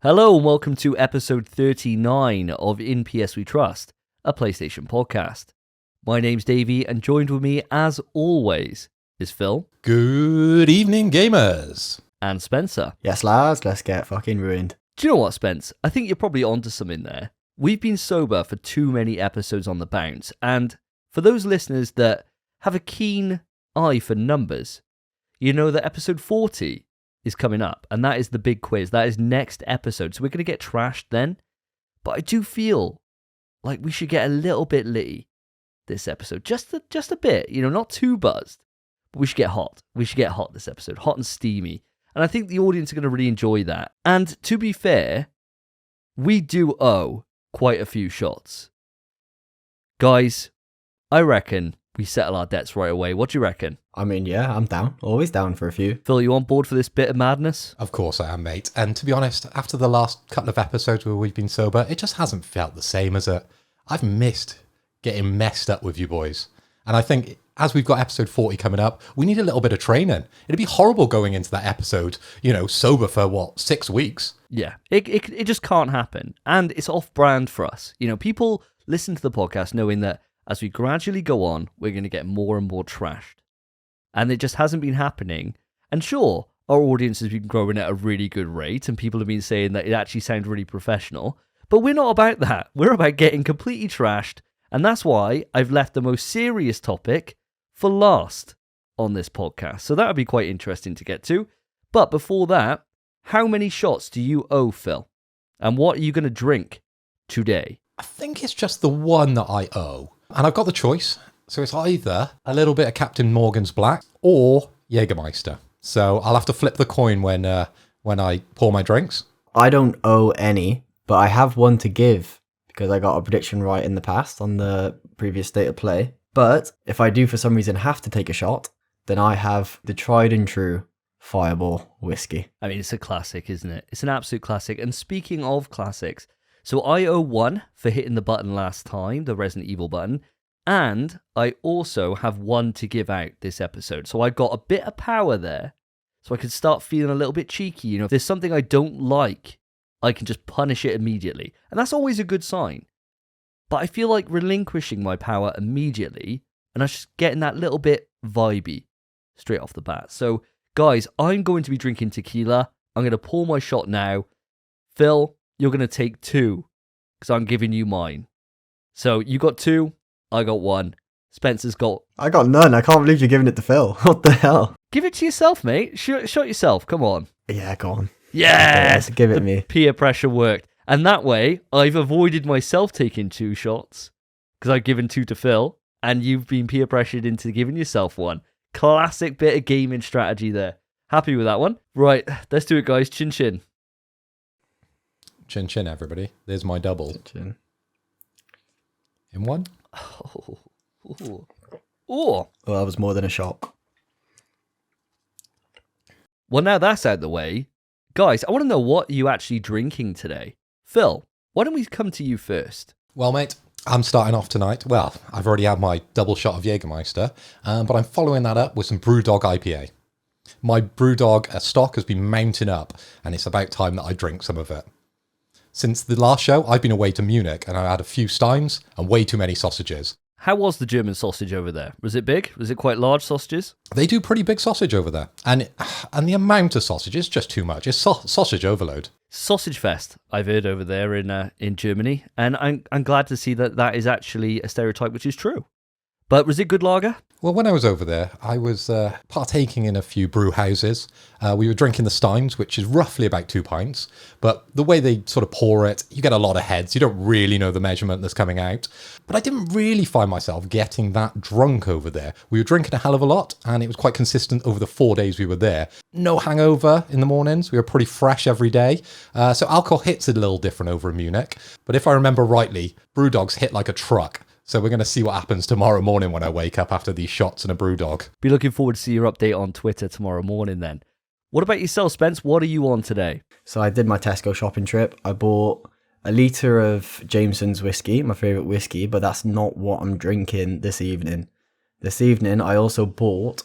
Hello and welcome to episode 39 of In PS We Trust, a PlayStation podcast. My name's Davey and joined with me as always is Phil. Good evening, gamers. And Spencer. Yes, lads, let's get fucking ruined. Do you know what, Spence? I think you're probably onto something there. We've been sober for too many episodes on the bounce, and for those listeners that have a keen eye for numbers, you know that episode 40 is coming up, and that is the big quiz. That is next episode, so we're going to get trashed then. But I do feel like we should get a little bit litty this episode, just a bit, not too buzzed, but we should get hot. We should get hot this episode, hot and steamy, and I think the audience are going to really enjoy that. And to be fair, we do owe quite a few shots. Guys, I reckon we settle our debts right away. What do you reckon? I mean, yeah, I'm down. Always down for a few. Phil, you on board for this bit of madness? Of course I am, mate. And to be honest, after the last couple of episodes where we've been sober, it just hasn't felt the same as I've missed getting messed up with you boys. And I think as we've got episode 40 coming up, we need a little bit of training. It'd be horrible going into that episode, sober for 6 weeks? Yeah, it just can't happen. And it's off-brand for us. People listen to the podcast knowing that as we gradually go on, we're going to get more and more trashed. And it just hasn't been happening. And sure, our audience has been growing at a really good rate, and people have been saying that it actually sounds really professional. But we're not about that. We're about getting completely trashed. And that's why I've left the most serious topic for last on this podcast. So that would be quite interesting to get to. But before that, how many shots do you owe, Phil? And what are you going to drink today? I think it's just the one that I owe. And I've got the choice. So it's either a little bit of Captain Morgan's Black or Jägermeister. So I'll have to flip the coin when I pour my drinks. I don't owe any, but I have one to give because I got a prediction right in the past on the previous State of Play. But if I do for some reason have to take a shot, then I have the tried and true Fireball whiskey. I mean, it's a classic, isn't it? It's an absolute classic. And speaking of classics, so I owe one for hitting the button last time, the Resident Evil button, and I also have one to give out this episode. So I got a bit of power there, so I can start feeling a little bit cheeky. If there's something I don't like, I can just punish it immediately. And that's always a good sign. But I feel like relinquishing my power immediately, and I'm just getting that little bit vibey straight off the bat. So, guys, I'm going to be drinking tequila. I'm going to pour my shot now. Phil, you're going to take two, because I'm giving you mine. So, you got two, I got one. Spencer's got... I got none. I can't believe you're giving it to Phil. What the hell? Give it to yourself, mate. Shot yourself. Come on. Yeah, go on. Yes! Give it me. Peer pressure worked. And that way, I've avoided myself taking two shots, because I've given two to Phil, and you've been peer pressured into giving yourself one. Classic bit of gaming strategy there. Happy with that one? Right, let's do it, guys. Chin chin. Chin chin, everybody. There's my double. Chin. In one. Oh, Well, that was more than a shot. Well, now that's out of the way. Guys, I want to know what you actually drinking today. Phil, why don't we come to you first? Well, mate, I'm starting off tonight. Well, I've already had my double shot of Jägermeister, but I'm following that up with some Brewdog IPA. My Brewdog stock has been mounting up, and it's about time that I drink some of it. Since the last show, I've been away to Munich, and I had a few steins and way too many sausages. How was the German sausage over there? Was it big? Was it quite large sausages? They do pretty big sausage over there, and the amount of sausage is just too much. It's sausage overload. Sausage fest, I've heard over there in Germany, and I'm glad to see that is actually a stereotype which is true. But was it good lager? Well, when I was over there, I was partaking in a few brew houses. We were drinking the Steins, which is roughly about 2 pints. But the way they sort of pour it, you get a lot of heads. You don't really know the measurement that's coming out. But I didn't really find myself getting that drunk over there. We were drinking a hell of a lot, and it was quite consistent over the 4 days we were there. No hangover in the mornings. We were pretty fresh every day. So alcohol hits a little different over in Munich. But if I remember rightly, Brewdogs hit like a truck. So we're going to see what happens tomorrow morning when I wake up after these shots and a Brewdog. Be looking forward to see your update on Twitter tomorrow morning then. What about yourself, Spence? What are you on today? So I did my Tesco shopping trip. I bought a litre of Jameson's whiskey, my favourite whiskey, but that's not what I'm drinking this evening. This evening I also bought,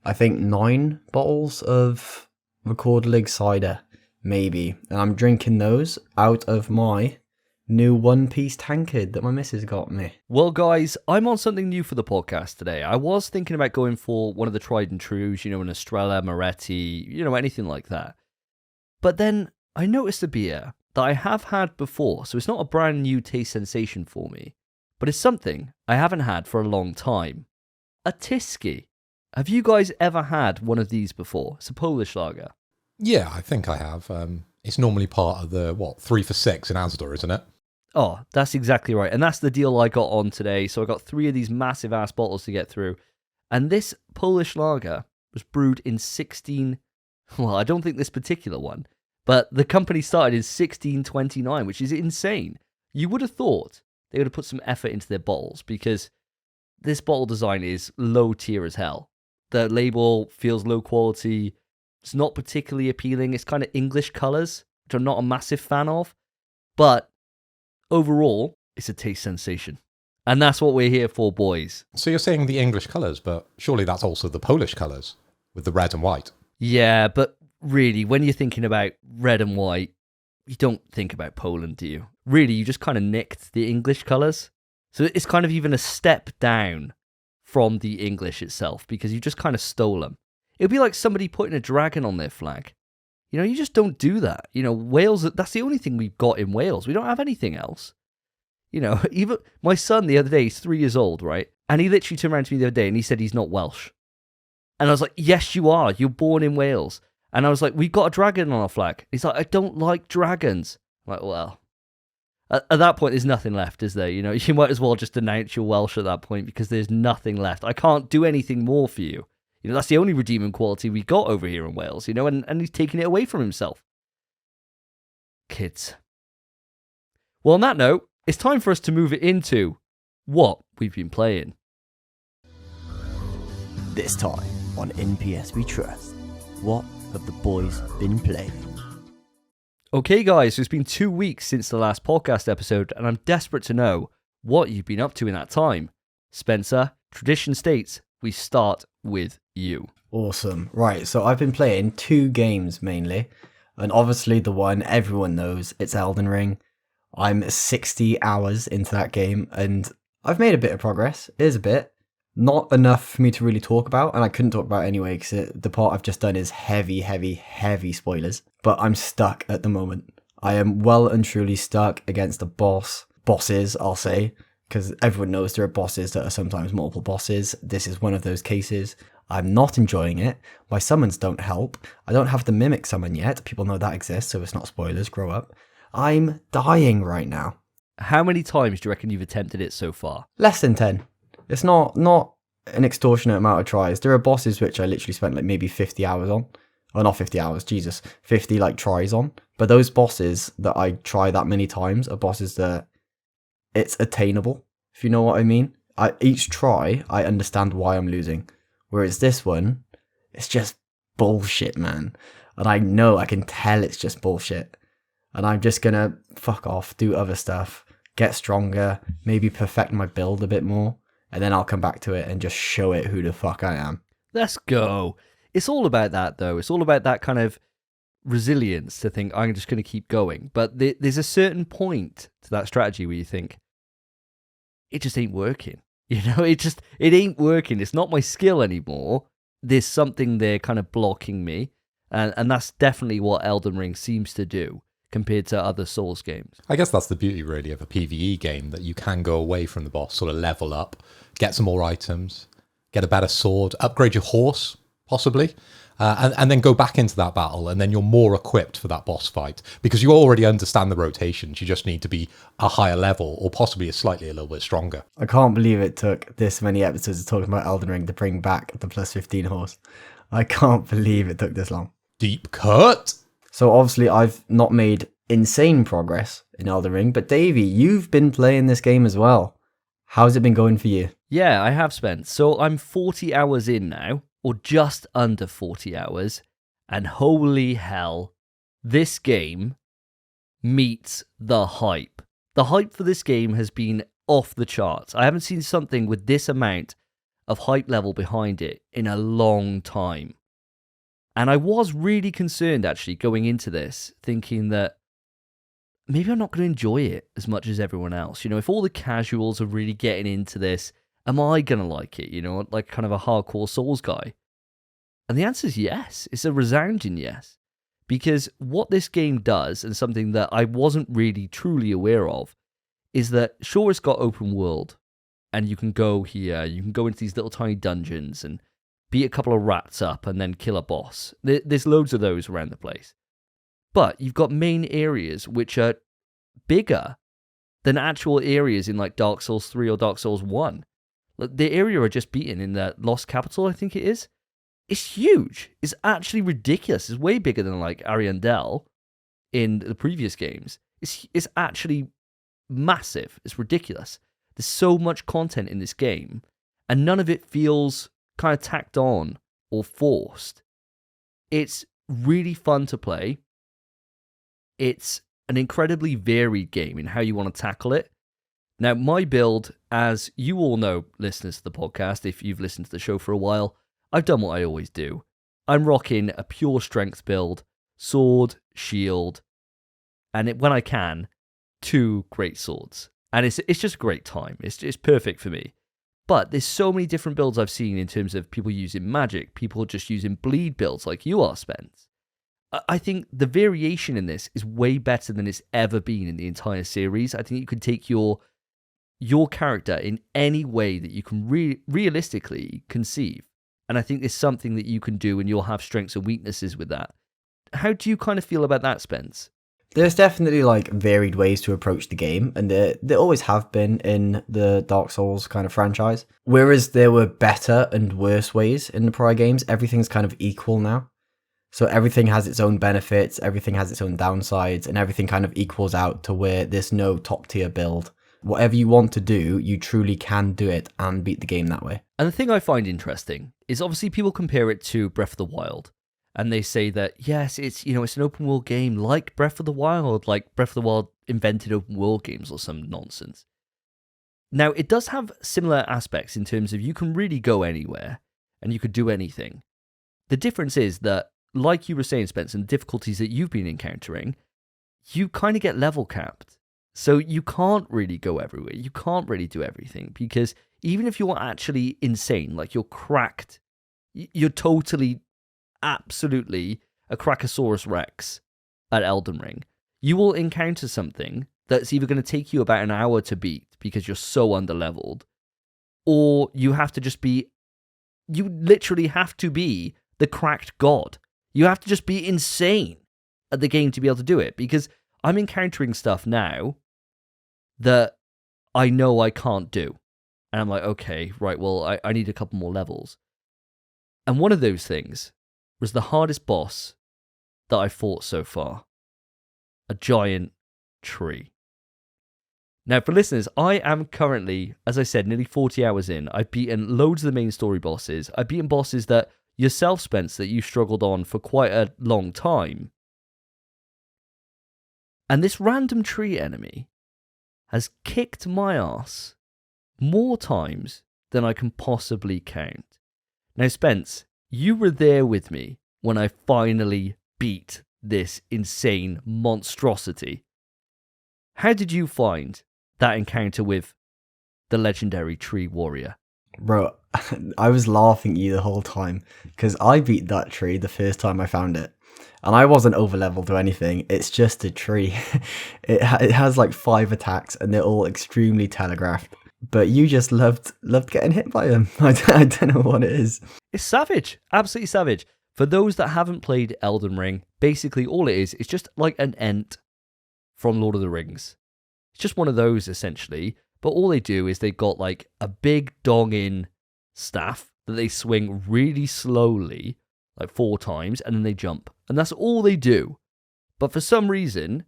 I think, 9 bottles of Record League cider, maybe. And I'm drinking those out of my new one-piece tankard that my missus got me. Well, guys, I'm on something new for the podcast today. I was thinking about going for one of the tried and trues, an Estrella, Moretti, anything like that. But then I noticed a beer that I have had before, so it's not a brand new taste sensation for me, but it's something I haven't had for a long time. A Tyskie. Have you guys ever had one of these before? It's a Polish lager. Yeah, I think I have. It's normally part of the, 3 for 6 in Asda, isn't it? Oh, that's exactly right. And that's the deal I got on today. So I got 3 of these massive ass bottles to get through. And this Polish lager was brewed in I don't think this particular one, but the company started in 1629, which is insane. You would have thought they would have put some effort into their bottles because this bottle design is low tier as hell. The label feels low quality. It's not particularly appealing. It's kind of English colours, which I'm not a massive fan of. But overall, it's a taste sensation. And that's what we're here for, boys. So you're saying the English colours, but surely that's also the Polish colours with the red and white. Yeah, but really, when you're thinking about red and white, you don't think about Poland, do you? Really, you just kind of nicked the English colours. So it's kind of even a step down from the English itself because you just kind of stole them. It would be like somebody putting a dragon on their flag. You just don't do that. Wales, that's the only thing we've got in Wales. We don't have anything else. Even my son the other day, he's 3 years old, right? And he literally turned around to me the other day and he said he's not Welsh. And I was like, yes, you are. You're born in Wales. And I was like, we've got a dragon on our flag. He's like, I don't like dragons. I'm like, well, at that point, there's nothing left, is there? You might as well just denounce your Welsh at that point because there's nothing left. I can't do anything more for you. That's the only redeeming quality we got over here in Wales, and he's taking it away from himself. Kids. Well, on that note, it's time for us to move it into what we've been playing. This time on NPS We Trust, what have the boys been playing? Okay, guys, so it's been 2 weeks since the last podcast episode, and I'm desperate to know what you've been up to in that time. Spencer, tradition states we start with you. Awesome. Right, so I've been playing 2 games mainly, and obviously the one everyone knows, it's Elden Ring. I'm 60 hours into that game, and I've made a bit of progress. It is a bit. Not enough for me to really talk about, and I couldn't talk about it anyway, because the part I've just done is heavy spoilers. But I'm stuck at the moment. I am well and truly stuck against the bosses, I'll say, because everyone knows there are bosses that are sometimes multiple bosses. This is one of those cases. I'm not enjoying it. My summons don't help. I don't have the mimic summon yet. People know that exists, so it's not spoilers. Grow up. I'm dying right now. How many times do you reckon you've attempted it so far? Less than 10. It's not an extortionate amount of tries. There are bosses which I literally spent like maybe 50 hours on. Oh, not 50 hours, Jesus. 50 like tries on. But those bosses that I try that many times are bosses that it's attainable, if you know what I mean. Each try, I understand why I'm losing. Whereas this one, it's just bullshit, man. And I can tell it's just bullshit. And I'm just gonna fuck off, do other stuff, get stronger, maybe perfect my build a bit more, and then I'll come back to it and just show it who the fuck I am. Let's go. It's all about that, though. It's all about that kind of resilience to think, I'm just going to keep going. But there's a certain point to that strategy where you think, it just ain't working. It ain't working. It's not my skill anymore. There's something there kind of blocking me. And that's definitely what Elden Ring seems to do compared to other Souls games. I guess that's the beauty, really, of a PvE game, that you can go away from the boss, sort of level up, get some more items, get a better sword, upgrade your horse, possibly, and then go back into that battle, and then you're more equipped for that boss fight, because you already understand the rotations. You just need to be a higher level, or possibly a little bit stronger. I can't believe it took this many episodes of talking about Elden Ring to bring back the plus 15 horse. I can't believe it took this long. Deep cut! So obviously I've not made insane progress in Elden Ring, but Davey, you've been playing this game as well. How's it been going for you? Yeah, I have, Spence. So I'm 40 hours in now, or just under 40 hours, and holy hell, this game meets the hype. The hype for this game has been off the charts. I haven't seen something with this amount of hype level behind it in a long time. And I was really concerned, actually, going into this, thinking that maybe I'm not going to enjoy it as much as everyone else. If all the casuals are really getting into this, am I going to like it? Like kind of a hardcore Souls guy. And the answer is yes. It's a resounding yes. Because what this game does, and something that I wasn't really truly aware of, is that sure, it's got open world, and you can go here, you can go into these little tiny dungeons and beat a couple of rats up and then kill a boss. There's loads of those around the place. But you've got main areas which are bigger than actual areas in like Dark Souls 3 or Dark Souls 1. Like, the area I just beaten in the Lost Capital, I think it is, it's huge. It's actually ridiculous. It's way bigger than like Ariandel in the previous games. It's actually massive. It's ridiculous. There's so much content in this game, and none of it feels kind of tacked on or forced. It's really fun to play. It's an incredibly varied game in how you want to tackle it. Now, my build, as you all know, listeners to the podcast, if you've listened to the show for a while, I've done what I always do. I'm rocking a pure strength build, sword, shield, and when I can, 2 great swords. And it's just a great time. It's perfect for me. But there's so many different builds I've seen in terms of people using magic, people just using bleed builds like you are, Spence. I think the variation in this is way better than it's ever been in the entire series. I think you can take your character in any way that you can realistically conceive. And I think there's something that you can do, and you'll have strengths and weaknesses with that. How do you kind of feel about that, Spence? There's definitely like varied ways to approach the game, and there always have been in the Dark Souls kind of franchise. Whereas there were better and worse ways in the prior games, everything's kind of equal now. So everything has its own benefits, everything has its own downsides, and everything kind of equals out to where there's no top tier build. Whatever you want to do, you truly can do it and beat the game that way. And the thing I find interesting is obviously people compare it to Breath of the Wild. And they say that, yes, it's an open world game like Breath of the Wild, like Breath of the Wild invented open world games or some nonsense. Now, it does have similar aspects in terms of you can really go anywhere and you could do anything. The difference is that, like you were saying, Spence, and the difficulties that you've been encountering, you kind of get level capped. So you can't really go everywhere. You can't really do everything, because even if you're actually insane, like you're cracked, you're totally, absolutely a Crackosaurus Rex at Elden Ring, you will encounter something that's either going to take you about an hour to beat because you're so underleveled, or you literally have to be the cracked god. You have to just be insane at the game to be able to do it, because I'm encountering stuff now that I know I can't do. And I'm like, okay, right, well, I need a couple more levels. And one of those things was the hardest boss that I fought so far. A giant tree. Now, for listeners, I am currently, as I said, nearly 40 hours in. I've beaten loads of the main story bosses. I've beaten bosses that yourself, Spence, that you struggled on for quite a long time. And this random tree enemy has kicked my ass more times than I can possibly count. Now, Spence, you were there with me when I finally beat this insane monstrosity. How did you find that encounter with the legendary tree warrior? Bro, I was laughing at you the whole time, because I beat that tree the first time I found it. And I wasn't over-leveled or anything, it's just a tree. It has like 5 attacks, and they're all extremely telegraphed. But you just loved getting hit by them. I don't know what it is. It's savage, absolutely savage. For those that haven't played Elden Ring, basically all it is just like an Ent from Lord of the Rings. It's just one of those, essentially. But all they do is they've got like a big dong-in staff that they swing really slowly, like 4 times, and then they jump. And that's all they do. But for some reason,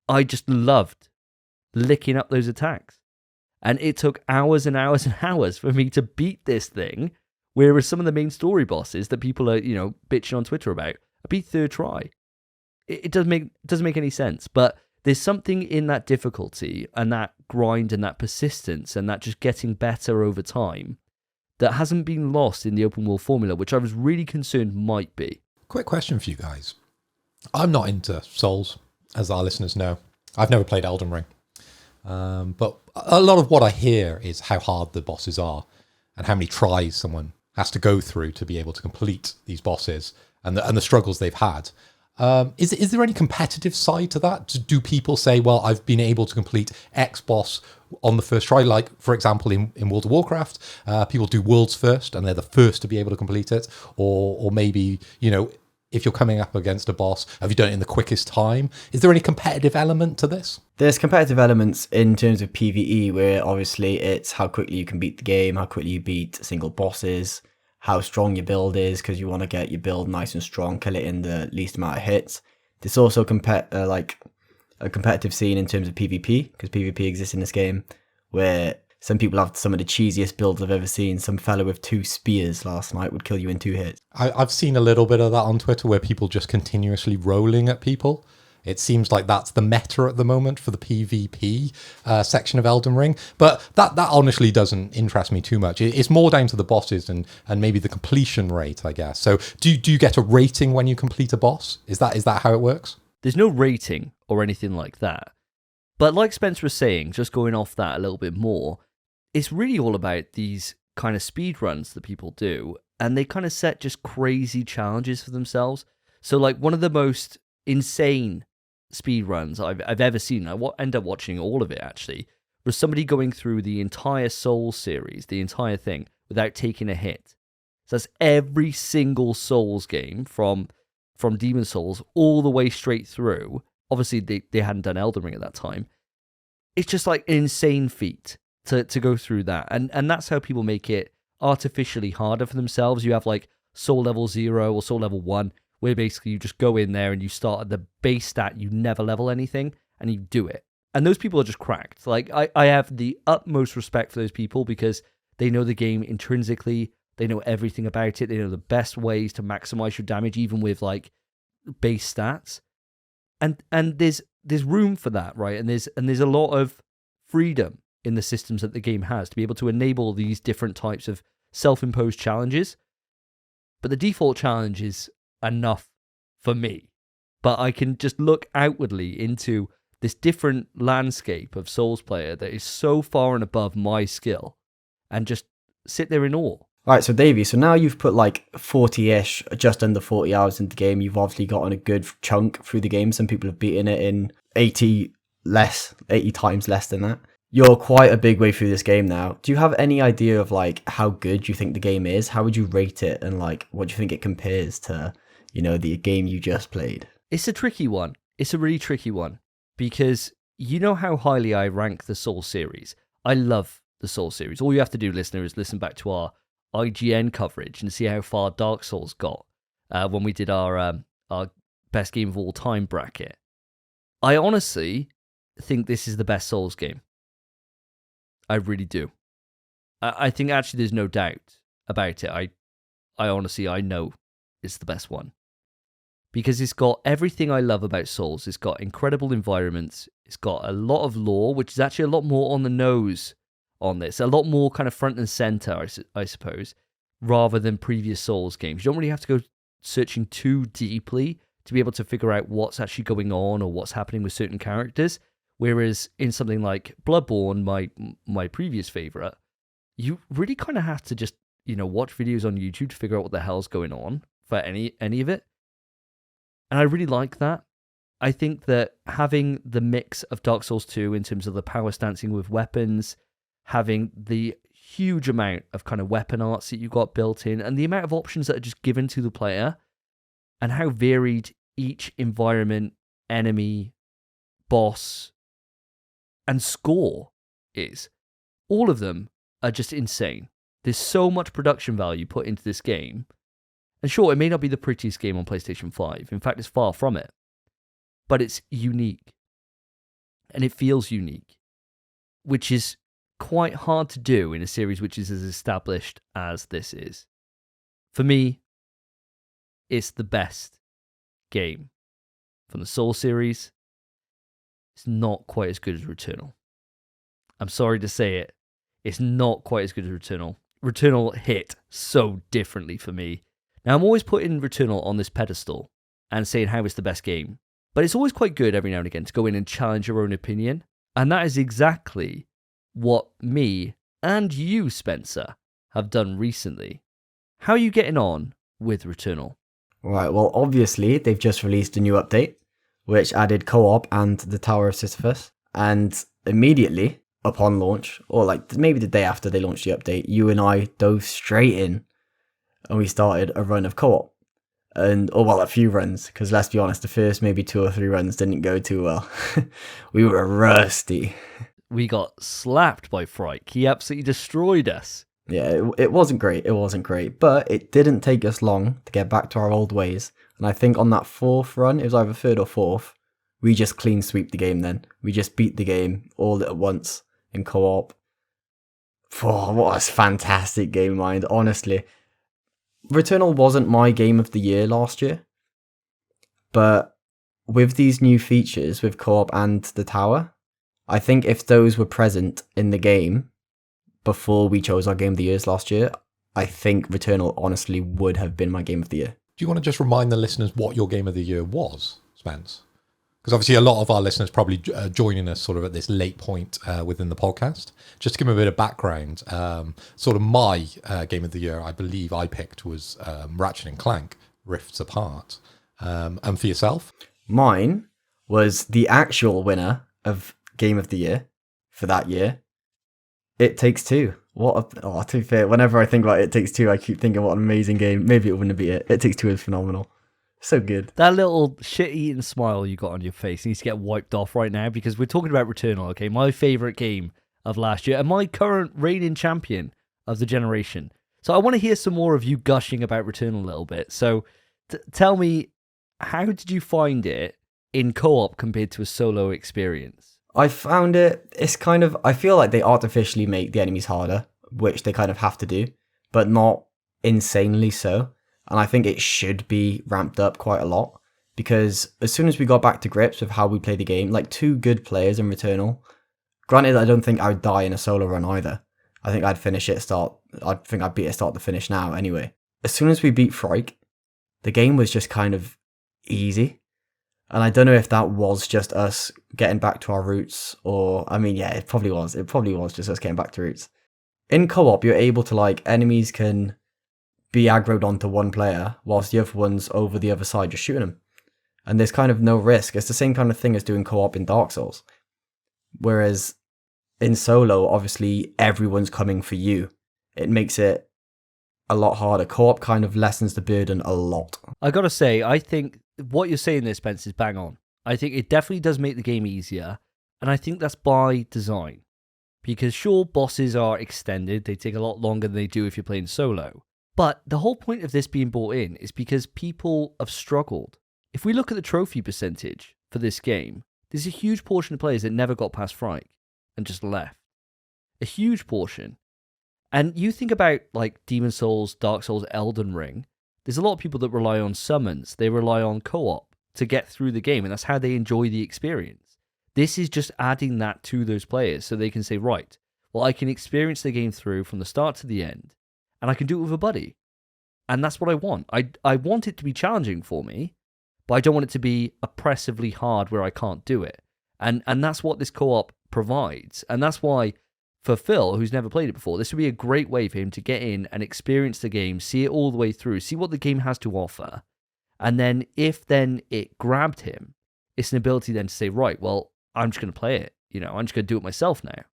I just loved licking up those attacks. And it took hours and hours and hours for me to beat this thing, whereas some of the main story bosses that people are, bitching on Twitter about, I beat 3rd try. It doesn't make any sense, but there's something in that difficulty and that grind and that persistence and that just getting better over time that hasn't been lost in the open world formula, which I was really concerned might be. Quick question for you guys. I'm not into Souls, as our listeners know. I've never played Elden Ring. But a lot of what I hear is how hard the bosses are and how many tries someone has to go through to be able to complete these bosses and the struggles they've had. Is there any competitive side to that? Do people say, well, I've been able to complete X boss on the first try? Like, for example, in World of Warcraft, people do worlds first and they're the first to be able to complete it. Or maybe, if you're coming up against a boss, have you done it in the quickest time? Is there any competitive element to this? There's competitive elements in terms of PvE, where obviously it's how quickly you can beat the game, how quickly you beat single bosses, how strong your build is, because you want to get your build nice and strong, kill it in the least amount of hits. There's also like a competitive scene in terms of PvP, because PvP exists in this game, where some people have some of the cheesiest builds I've ever seen. Some fella with 2 spears last night would kill you in 2 hits. I've seen a little bit of that on Twitter, where people just continuously rolling at people. It seems like that's the meta at the moment for the PvP section of Elden Ring. But that honestly doesn't interest me too much. It's more down to the bosses and maybe the completion rate, I guess. So do you get a rating when you complete a boss? Is that how it works? There's no rating or anything like that. But like Spence was saying, just going off that a little bit more, it's really all about these kind of speed runs that people do. And they kind of set just crazy challenges for themselves. So like one of the most insane speed runs I've ever seen, I end up watching all of it actually, was somebody going through the entire Souls series, the entire thing, without taking a hit. So that's every single Souls game from Demon Souls all the way straight through. Obviously they hadn't done Elden Ring at that time. It's just like an insane feat to go through that. And that's how people make it artificially harder for themselves. You have like Soul Level 0 or Soul Level 1, where basically you just go in there and you start at the base stat, you never level anything, and you do it. And those people are just cracked. Like, I have the utmost respect for those people because they know the game intrinsically, they know everything about it, they know the best ways to maximize your damage, even with, like, base stats. And there's room for that, right? And there's a lot of freedom in the systems that the game has to be able to enable these different types of self-imposed challenges. But the default challenge is enough for me. But I can just look outwardly into this different landscape of Souls player that is so far and above my skill and just sit there in awe. Right, so Davey, so now you've put like 40-ish, just under 40 hours into the game. You've obviously gotten a good chunk through the game. Some people have beaten it in 80 times less than that. You're quite a big way through this game now. Do you have any idea of like how good you think the game is? How would you rate it? And like, what do you think it compares to, the game you just played? It's a tricky one. It's a really tricky one because you know how highly I rank the Souls series. I love the Souls series. All you have to do, listener, is listen back to our IGN coverage and see how far Dark Souls got when we did our best game of all time bracket. I honestly think this is the best Souls game. I really do. I think actually there's no doubt about it. I honestly, I know it's the best one. Because it's got everything I love about Souls. It's got incredible environments. It's got a lot of lore, which is actually a lot more on the nose on this. A lot more kind of front and center, I suppose, rather than previous Souls games. You don't really have to go searching too deeply to be able to figure out what's actually going on or what's happening with certain characters. Whereas in something like Bloodborne, my previous favorite, you really kind of have to just, watch videos on YouTube to figure out what the hell's going on for any of it. And I really like that. I think that having the mix of Dark Souls 2 in terms of the power stancing with weapons, having the huge amount of kind of weapon arts that you've got built in, and the amount of options that are just given to the player, and how varied each environment, enemy, boss, and score is. All of them are just insane. There's so much production value put into this game. And sure, it may not be the prettiest game on PlayStation 5. In fact, it's far from it. But it's unique. And it feels unique. Which is quite hard to do in a series which is as established as this is. For me, it's the best game from the Soul series. It's not quite as good as Returnal. I'm sorry to say it. It's not quite as good as Returnal. Returnal hit so differently for me. Now, I'm always putting Returnal on this pedestal and saying how it's the best game, but it's always quite good every now and again to go in and challenge your own opinion, and that is exactly what me and you, Spencer, have done recently. How are you getting on with Returnal? Right, well, obviously, they've just released a new update, which added co-op and the Tower of Sisyphus, and immediately upon launch, or like maybe the day after they launched the update, you and I dove straight in and we started a run of co-op. A few runs, because let's be honest, the first maybe 2 or 3 runs didn't go too well. We were rusty. We got slapped by Frike. He absolutely destroyed us. Yeah, it wasn't great. It wasn't great, but it didn't take us long to get back to our old ways. And I think on that 4th run, it was either 3rd or 4th, we just clean sweep the game then. We just beat the game all at once in co-op. Oh, what a fantastic game, mind, honestly. Returnal wasn't my game of the year last year, but with these new features, with co-op and the tower, I think if those were present in the game before we chose our game of the years last year, I think Returnal honestly would have been my game of the year. Do you want to just remind the listeners what your game of the year was, Spence? Because obviously a lot of our listeners probably joining us sort of at this late point within the podcast. Just to give them a bit of background, sort of my game of the year, I believe I picked was Ratchet and Clank, Rifts Apart. And for yourself? Mine was the actual winner of game of the year for that year. It Takes Two. To be fair, whenever I think about It Takes Two, I keep thinking what an amazing game. Maybe it wouldn't be it. It Takes Two is phenomenal. So good. That little shit-eating smile you got on your face needs to get wiped off right now, because we're talking about Returnal, okay? My favourite game of last year and my current reigning champion of the generation. So I want to hear some more of you gushing about Returnal a little bit. So tell me, how did you find it in co-op compared to a solo experience? I found it's kind of, I feel like they artificially make the enemies harder, which they kind of have to do, but not insanely so. And I think it should be ramped up quite a lot, because as soon as we got back to grips with how we play the game, like 2 good players in Returnal, granted, I don't think I would die in a solo run either. I think I'd finish it I'd beat it start to finish now anyway. As soon as we beat Frike, the game was just kind of easy. And I don't know if that was just us getting back to our roots, or, I mean, yeah, it probably was. It probably was just us getting back to roots. In co-op, you're able to, like, enemies can be aggroed onto one player, whilst the other one's over the other side just shooting them. And there's kind of no risk. It's the same kind of thing as doing co-op in Dark Souls. Whereas in solo, obviously, everyone's coming for you. It makes it a lot harder. Co-op kind of lessens the burden a lot. I gotta say, I think what you're saying there, Spence, is bang on. I think it definitely does make the game easier, and I think that's by design. Because sure, bosses are extended, they take a lot longer than they do if you're playing solo. But the whole point of this being brought in is because people have struggled. If we look at the trophy percentage for this game, there's a huge portion of players that never got past Frike and just left. A huge portion. And you think about like Demon Souls, Dark Souls, Elden Ring, there's a lot of people that rely on summons. They rely on co-op to get through the game, and that's how they enjoy the experience. This is just adding that to those players so they can say, right, well, I can experience the game through from the start to the end, and I can do it with a buddy. And that's what I want. I want it to be challenging for me, but I don't want it to be oppressively hard where I can't do it. And that's what this co-op provides. And that's why, for Phil, who's never played it before, this would be a great way for him to get in and experience the game, see it all the way through, see what the game has to offer. And then if then it grabbed him, it's an ability then to say, right, well, I'm just going to play it. I'm just going to do it myself now.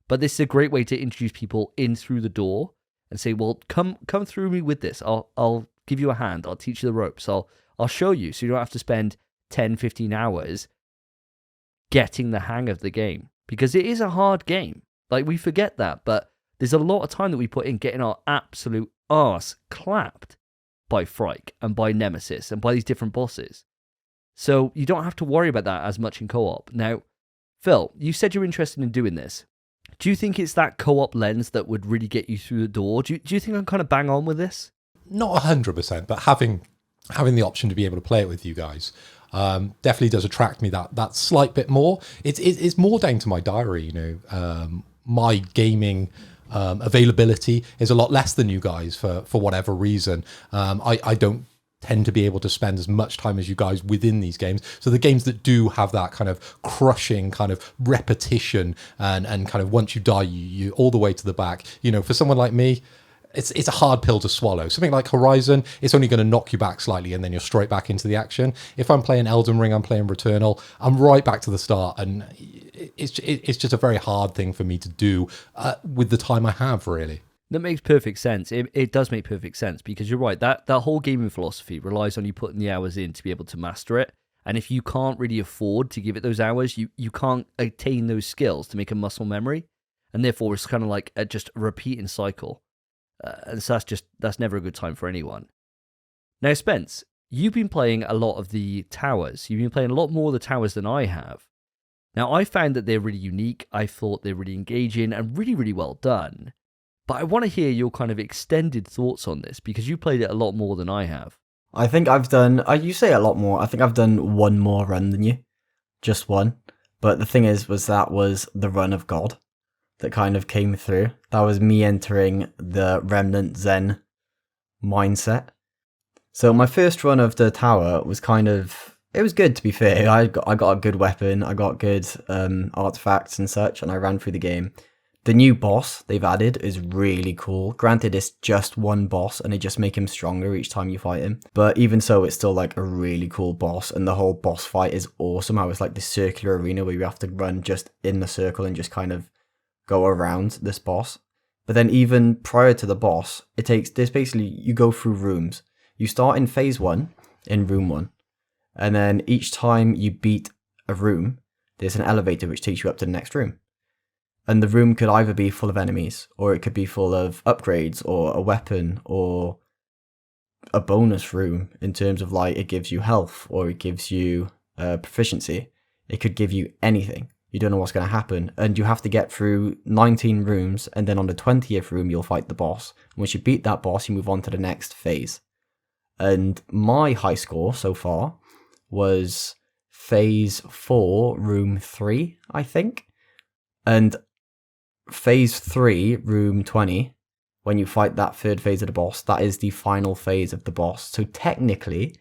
But this is a great way to introduce people in through the door and say, well, come through me with this. I'll give you a hand. I'll teach you the ropes. I'll show you so you don't have to spend 10, 15 hours getting the hang of the game. Because it is a hard game. Like, we forget that, but there's a lot of time that we put in getting our absolute arse clapped by Frike and by Nemesis and by these different bosses. So you don't have to worry about that as much in co-op. Now, Phil, you said you're interested in doing this. Do you think it's that co-op lens that would really get you through the door? Do you think I'm kind of bang on with this? Not 100%, but having the option to be able to play it with you guys definitely does attract me that slight bit more. It's more down to my diary, my gaming availability is a lot less than you guys for whatever reason. I don't tend to be able to spend as much time as you guys within these games. So the games that do have that kind of crushing kind of repetition and kind of once you die, you all the way to the back, for someone like me, it's a hard pill to swallow. Something like Horizon, it's only going to knock you back slightly and then you're straight back into the action. If I'm playing Elden Ring, I'm playing Returnal, I'm right back to the start, and it's just a very hard thing for me to do with the time I have, really. That makes perfect sense. It does make perfect sense, because you're right. That whole gaming philosophy relies on you putting the hours in to be able to master it. And if you can't really afford to give it those hours, you can't attain those skills to make a muscle memory. And therefore, it's kind of like just a repeating cycle. And so that's never a good time for anyone. Now, Spence, you've been playing a lot of the towers. You've been playing a lot more of the towers than I have. Now, I found that they're really unique. I thought they're really engaging and really, really well done. But I want to hear your kind of extended thoughts on this, because you played it a lot more than I have. I think I've done, you say a lot more. I think I've done one more run than you. Just one. But the thing was that was the run of God that kind of came through. That was me entering the Remnant Zen mindset. So my first run of the tower was it was good, to be fair. I got a good weapon, I got good artifacts and such, and I ran through the game. The new boss they've added is really cool. Granted, it's just one boss and they just make him stronger each time you fight him. But even so, it's still like a really cool boss, and the whole boss fight is awesome. How it's like this circular arena where you have to run just in the circle and just kind of go around this boss. But then even prior to the boss, you go through rooms. You start in phase 1, in room 1. And then each time you beat a room, there's an elevator which takes you up to the next room. And the room could either be full of enemies, or it could be full of upgrades, or a weapon, or a bonus room in terms of like it gives you health, or it gives you proficiency. It could give you anything. You don't know what's going to happen. And you have to get through 19 rooms, and then on the 20th room, you'll fight the boss. Once you beat that boss, you move on to the next phase. And my high score so far was phase 4, room 3, I think. And phase 3, room 20, when you fight that third phase of the boss, that is the final phase of the boss. So technically,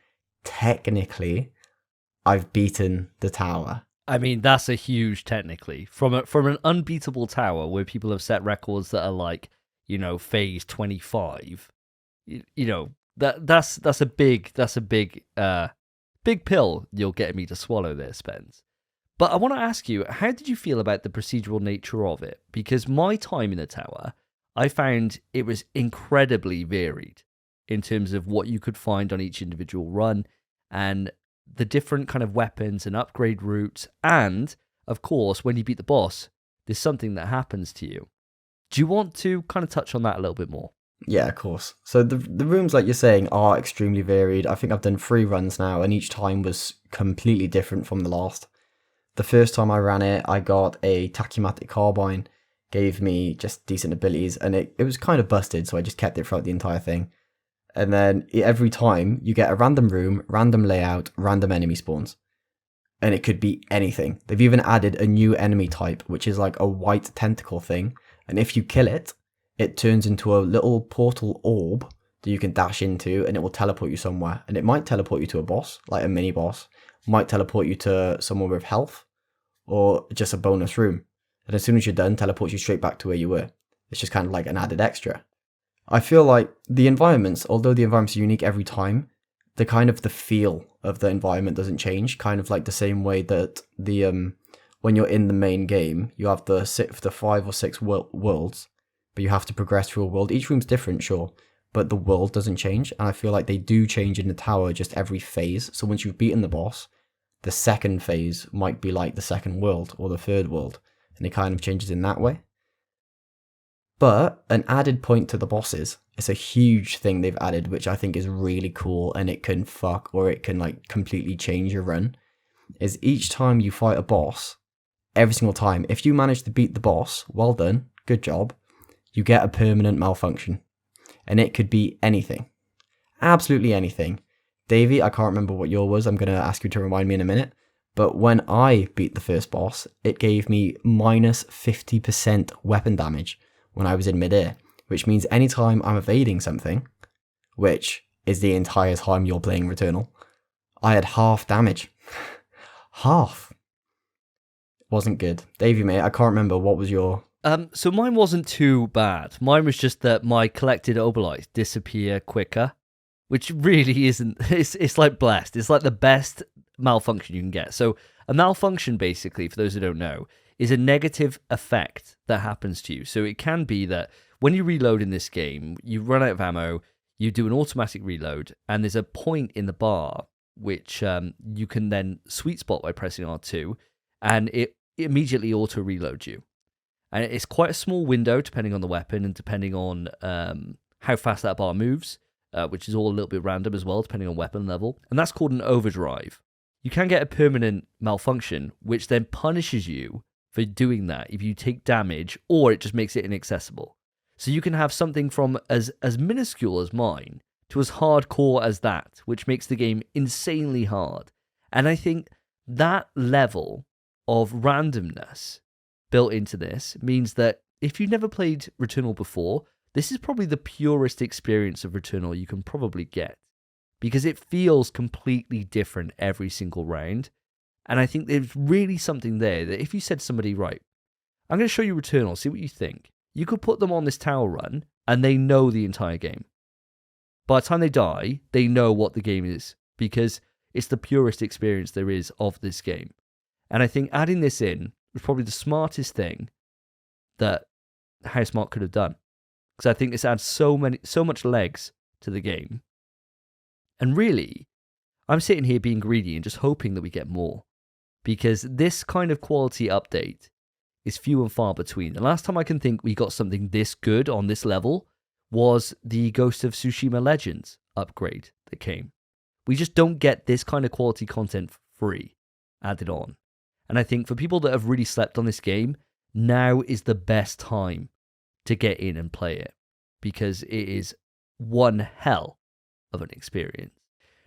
I've beaten the tower. I mean, that's a huge technically. From an unbeatable tower where people have set records that are like, phase 25, that's a big pill you're getting me to swallow there, Spence. But I want to ask you, how did you feel about the procedural nature of it? Because my time in the tower, I found it was incredibly varied in terms of what you could find on each individual run, and the different kind of weapons and upgrade routes. And, of course, when you beat the boss, there's something that happens to you. Do you want to kind of touch on that a little bit more? Yeah, of course. So the rooms, like you're saying, are extremely varied. I think I've done 3 runs now, and each time was completely different from the last. The first time I ran it, I got a tachymatic carbine, gave me just decent abilities, and it was kind of busted, so I just kept it throughout the entire thing. And then every time, you get a random room, random layout, random enemy spawns. And it could be anything. They've even added a new enemy type, which is like a white tentacle thing. And if you kill it, it turns into a little portal orb that you can dash into, and it will teleport you somewhere. And it might teleport you to a boss, like a mini boss. Might teleport you to somewhere with health, or just a bonus room. And as soon as you're done, teleports you straight back to where you were. It's just kind of like an added extra. I feel like the environments, although the environments are unique every time, the feel of the environment doesn't change. Kind of like the same way that when you're in the main game, you have the 5 or 6 worlds, but you have to progress through a world. Each room's different, sure, but the world doesn't change. And I feel like they do change in the tower just every phase. So once you've beaten the boss, the second phase might be like the second world or the third world, and it kind of changes in that way. But an added point to the bosses, it's a huge thing they've added, which I think is really cool, and it can like completely change your run, is each time you fight a boss, every single time, if you manage to beat the boss, well done, good job, you get a permanent malfunction. And it could be anything. Absolutely anything. Davey, I can't remember what yours was, I'm going to ask you to remind me in a minute, but when I beat the first boss, it gave me minus 50% weapon damage, when I was in midair, which means anytime I'm evading something, which is the entire time you're playing Returnal, I had half damage. Half. Wasn't good. Davey, mate, I can't remember. What was your... So mine wasn't too bad. Mine was just that my collected obolites disappear quicker, which really isn't... It's like blessed. It's like the best malfunction you can get. So a malfunction, basically, for those who don't know, is a negative effect that happens to you. So it can be that when you reload in this game, you run out of ammo, you do an automatic reload, and there's a point in the bar which you can then sweet spot by pressing R2, and it immediately auto-reloads you. And it's quite a small window, depending on the weapon and depending on how fast that bar moves, which is all a little bit random as well, depending on weapon level. And that's called an overdrive. You can get a permanent malfunction, which then punishes you for doing that if you take damage, or it just makes it inaccessible. So you can have something from as minuscule as mine to as hardcore as that, which makes the game insanely hard. And I think that level of randomness built into this means that if you've never played Returnal before, this is probably the purest experience of Returnal you can probably get, because it feels completely different every single round. And I think there's really something there that if you said to somebody, right, I'm going to show you Returnal, see what you think, you could put them on this tower run and they know the entire game. By the time they die, they know what the game is, because it's the purest experience there is of this game. And I think adding this in was probably the smartest thing that Housemarque could have done, because I think this adds so much legs to the game. And really, I'm sitting here being greedy and just hoping that we get more, because this kind of quality update is few and far between. The last time I can think we got something this good on this level was the Ghost of Tsushima Legends upgrade that came. We just don't get this kind of quality content free added on. And I think for people that have really slept on this game, now is the best time to get in and play it, because it is one hell of an experience.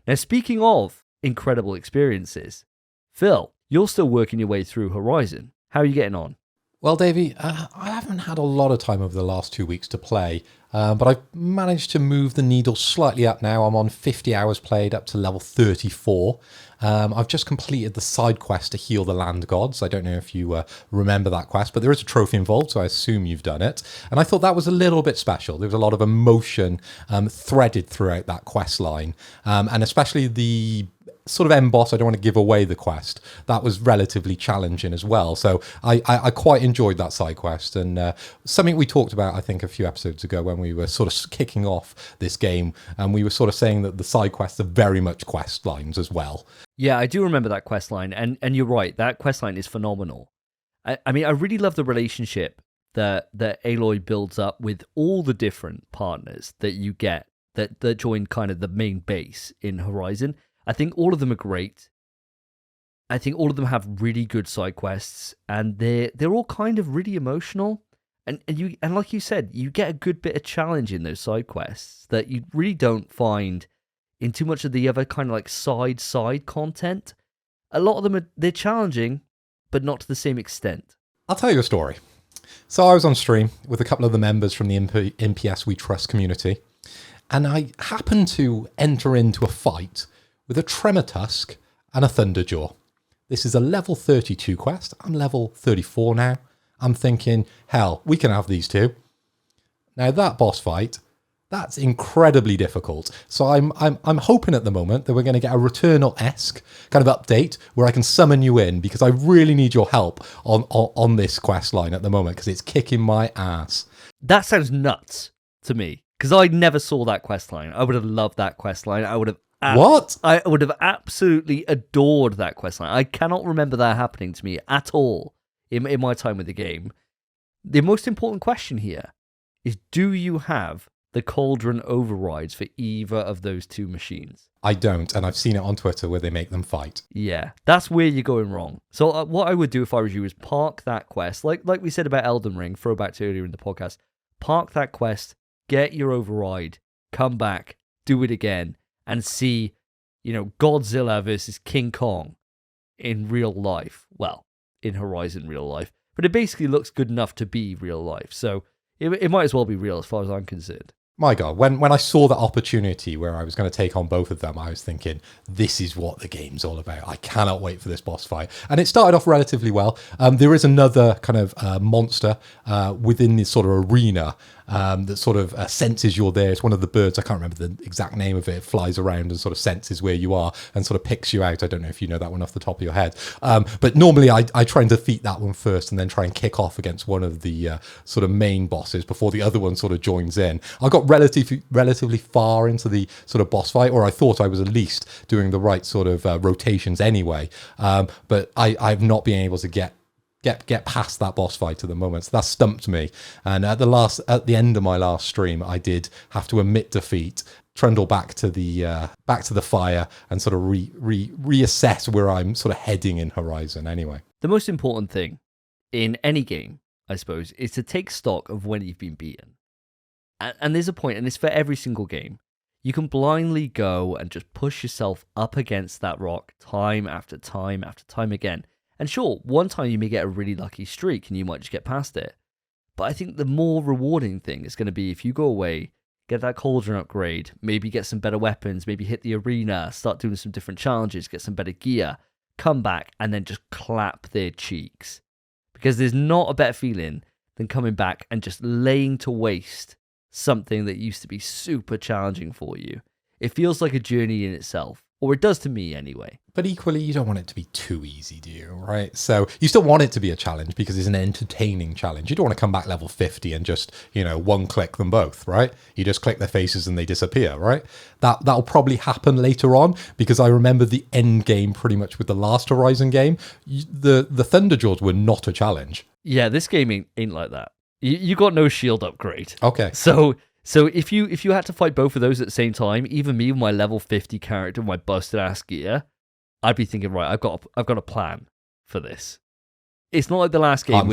Now, speaking of incredible experiences, Phil, you're still working your way through Horizon. How are you getting on? Well, Davey, I haven't had a lot of time over the last 2 weeks to play, but I've managed to move the needle slightly up now. I'm on 50 hours played, up to level 34. I've just completed the side quest to heal the land gods. I don't know if you remember that quest, but there is a trophy involved, so I assume you've done it. And I thought that was a little bit special. There was a lot of emotion threaded throughout that quest line, and especially the sort of end boss. I don't want to give away the quest. That was relatively challenging as well. So I quite enjoyed that side quest, and something we talked about, I think, a few episodes ago when we were sort of kicking off this game, and we were sort of saying that the side quests are very much quest lines as well. Yeah, I do remember that quest line, and you're right, that quest line is phenomenal. I mean, I really love the relationship that Aloy builds up with all the different partners that you get that join kind of the main base in Horizon. I think all of them are great. I think all of them have really good side quests, and they're all kind of really emotional. And like you said, you get a good bit of challenge in those side quests that you really don't find in too much of the other kind of like side content. A lot of them they're challenging, but not to the same extent. I'll tell you a story. So I was on stream with a couple of the members from the MPS We Trust community, and I happened to enter into a fight with a Tremotusk and a Thunderjaw. This is a level 32 quest. I'm level 34 now. I'm thinking, hell, we can have these two. Now that boss fight, that's incredibly difficult. So I'm hoping at the moment that we're going to get a Returnal-esque kind of update where I can summon you in, because I really need your help on this quest line at the moment, because it's kicking my ass. That sounds nuts to me, because I never saw that quest line. I would have loved that quest line. I would have absolutely adored that questline. I cannot remember that happening to me at all in my time with the game. The most important question here is, do you have the Cauldron overrides for either of those two machines? I don't, and I've seen it on Twitter where they make them fight. Yeah, that's where you're going wrong. So what I would do if I was you is park that quest, like we said about Elden Ring, throwback to earlier in the podcast. Park that quest, get your override, come back, do it again, and see, Godzilla versus King Kong in real life. Well, in Horizon real life. But it basically looks good enough to be real life. So it might as well be real as far as I'm concerned. My God, when I saw that opportunity where I was going to take on both of them, I was thinking, this is what the game's all about. I cannot wait for this boss fight. And it started off relatively well. There is another kind of monster within this sort of arena that sort of senses you're there. It's one of the birds. I can't remember the exact name of it. It flies around and sort of senses where you are and sort of picks you out. I don't know if you know that one off the top of your head. But normally I try and defeat that one first and then try and kick off against one of the sort of main bosses before the other one sort of joins in. I got relatively far into the sort of boss fight, or I thought I was at least doing the right sort of rotations anyway. But I've not been able to get past that boss fight at the moment. So that stumped me. And at the end of my last stream, I did have to admit defeat, trundle back to the fire, and sort of reassess where I'm sort of heading in Horizon. Anyway, The most important thing in any game, I suppose, is to take stock of when you've been beaten. And there's a point, and it's for every single game. You can blindly go and just push yourself up against that rock time after time after time again. And sure, one time you may get a really lucky streak and you might just get past it. But I think the more rewarding thing is going to be if you go away, get that cauldron upgrade, maybe get some better weapons, maybe hit the arena, start doing some different challenges, get some better gear, come back and then just clap their cheeks. Because there's not a better feeling than coming back and just laying to waste something that used to be super challenging for you. It feels like a journey in itself, or it does to me anyway. But equally, you don't want it to be too easy, do you? Right? So you still want it to be a challenge because it's an entertaining challenge. You don't want to come back level 50 and just, one click them both, right? You just click their faces and they disappear, right? That'll probably happen later on because I remember the end game pretty much with the last Horizon game. The Thunderjaws were not a challenge. Yeah, this game ain't like that. You got no shield upgrade. Okay. So if you had to fight both of those at the same time, even me with my level 50 character, my busted ass gear, I'd be thinking, right, I've got a plan for this. It's not like the last game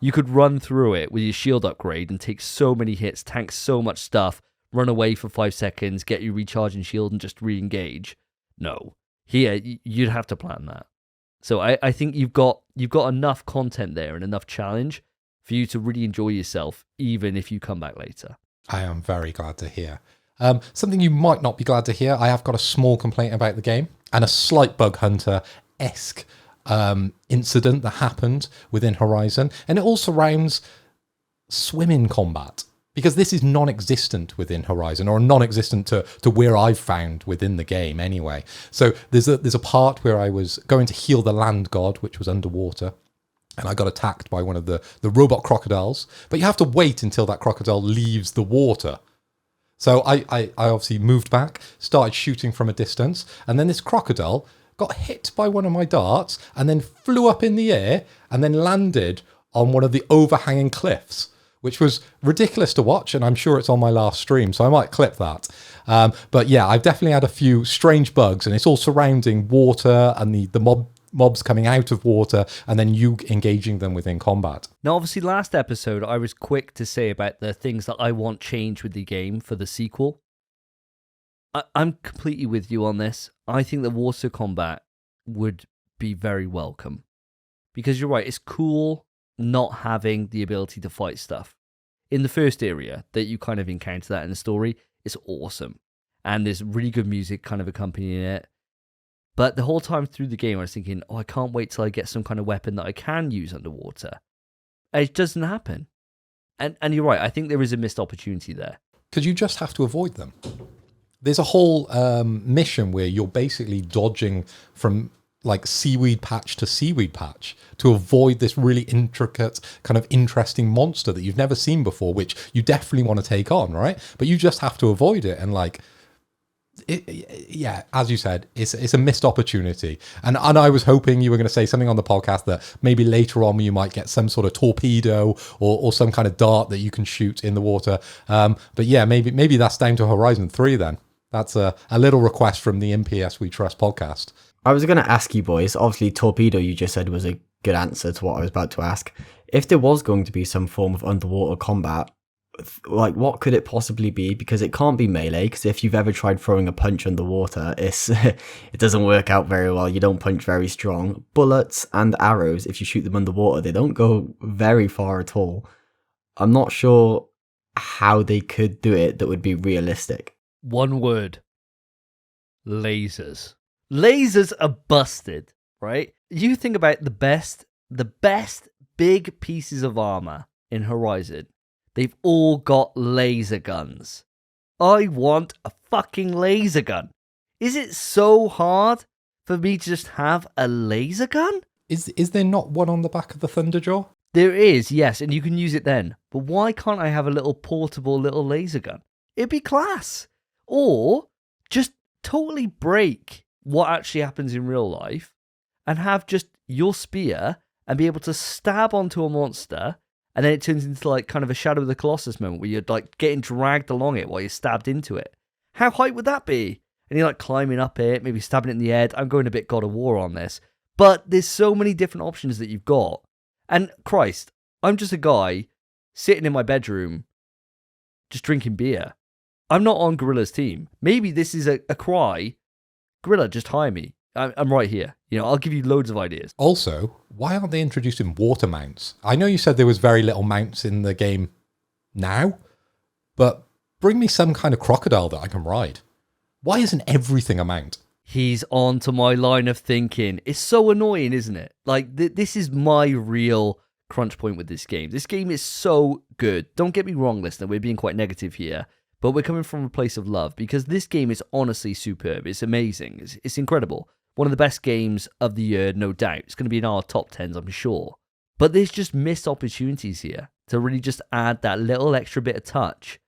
you could run through it with your shield upgrade and take so many hits, tank so much stuff, run away for 5 seconds, get your recharging shield and just re-engage. No. Here, you'd have to plan that. So I think you've got enough content there and enough challenge for you to really enjoy yourself, even if you come back later. I am very glad to hear. Something you might not be glad to hear, I have got a small complaint about the game and a slight Bug Hunter-esque incident that happened within Horizon, and it all surrounds swimming combat. Because this is non-existent within Horizon, or non-existent to where I've found within the game anyway. So there's a part where I was going to heal the land god, which was underwater, and I got attacked by one of the robot crocodiles. But you have to wait until that crocodile leaves the water. So I obviously moved back, started shooting from a distance, and then this crocodile got hit by one of my darts and then flew up in the air and then landed on one of the overhanging cliffs, which was ridiculous to watch, and I'm sure it's on my last stream, so I might clip that. But yeah, I've definitely had a few strange bugs, and it's all surrounding water and the mobs coming out of water, and then you engaging them within combat. Now, obviously, last episode, I was quick to say about the things that I want changed with the game for the sequel. I'm completely with you on this. I think the water combat would be very welcome. Because you're right, it's cool not having the ability to fight stuff. In the first area that you kind of encounter that in the story, it's awesome. And there's really good music kind of accompanying it. But the whole time through the game, I was thinking, I can't wait till I get some kind of weapon that I can use underwater. And it doesn't happen. And you're right, I think there is a missed opportunity there. Because you just have to avoid them. There's a whole mission where you're basically dodging from like seaweed patch to seaweed patch to avoid this really intricate, kind of interesting monster that you've never seen before, which you definitely want to take on, right? But you just have to avoid it. And yeah, as you said, it's a missed opportunity. And I was hoping you were going to say something on the podcast that maybe later on you might get some sort of torpedo or some kind of dart that you can shoot in the water. But yeah, maybe that's down to Horizon 3 then. That's a little request from the MPS We Trust podcast. I was going to ask you boys, obviously torpedo you just said was a good answer to what I was about to ask. If there was going to be some form of underwater combat, like what could it possibly be? Because it can't be melee, because if you've ever tried throwing a punch underwater, it doesn't work out very well. You don't punch very strong. Bullets and arrows, if you shoot them underwater, they don't go very far at all. I'm not sure how they could do it that would be realistic. One word. Lasers. Lasers are busted, right? You think about the best big pieces of armor in Horizon. They've all got laser guns. I want a fucking laser gun. Is it so hard for me to just have a laser gun? Is there not one on the back of the Thunderjaw? There is, yes, and you can use it then. But why can't I have a little portable little laser gun? It'd be class. Or just totally break what actually happens in real life and have just your spear and be able to stab onto a monster, and then it turns into like kind of a Shadow of the Colossus moment where you're like getting dragged along it while you're stabbed into it. How hype would that be? And you're like climbing up it, maybe stabbing it in the head. I'm going a bit God of War on this. But there's so many different options that you've got. And Christ, I'm just a guy sitting in my bedroom just drinking beer. I'm not on Gorilla's team. Maybe this is a cry. Gorilla, just hire me. I'm right here. I'll give you loads of ideas. Also, why aren't they introducing water mounts? I know you said there was very little mounts in the game now, but bring me some kind of crocodile that I can ride. Why isn't everything a mount? He's on to my line of thinking. It's so annoying, isn't it? Like, this is my real crunch point with this game. This game is so good. Don't get me wrong, listener. We're being quite negative here. But we're coming from a place of love because this game is honestly superb. It's amazing. It's incredible. One of the best games of the year, no doubt. It's going to be in our top 10s, I'm sure. But there's just missed opportunities here to really just add that little extra bit of touch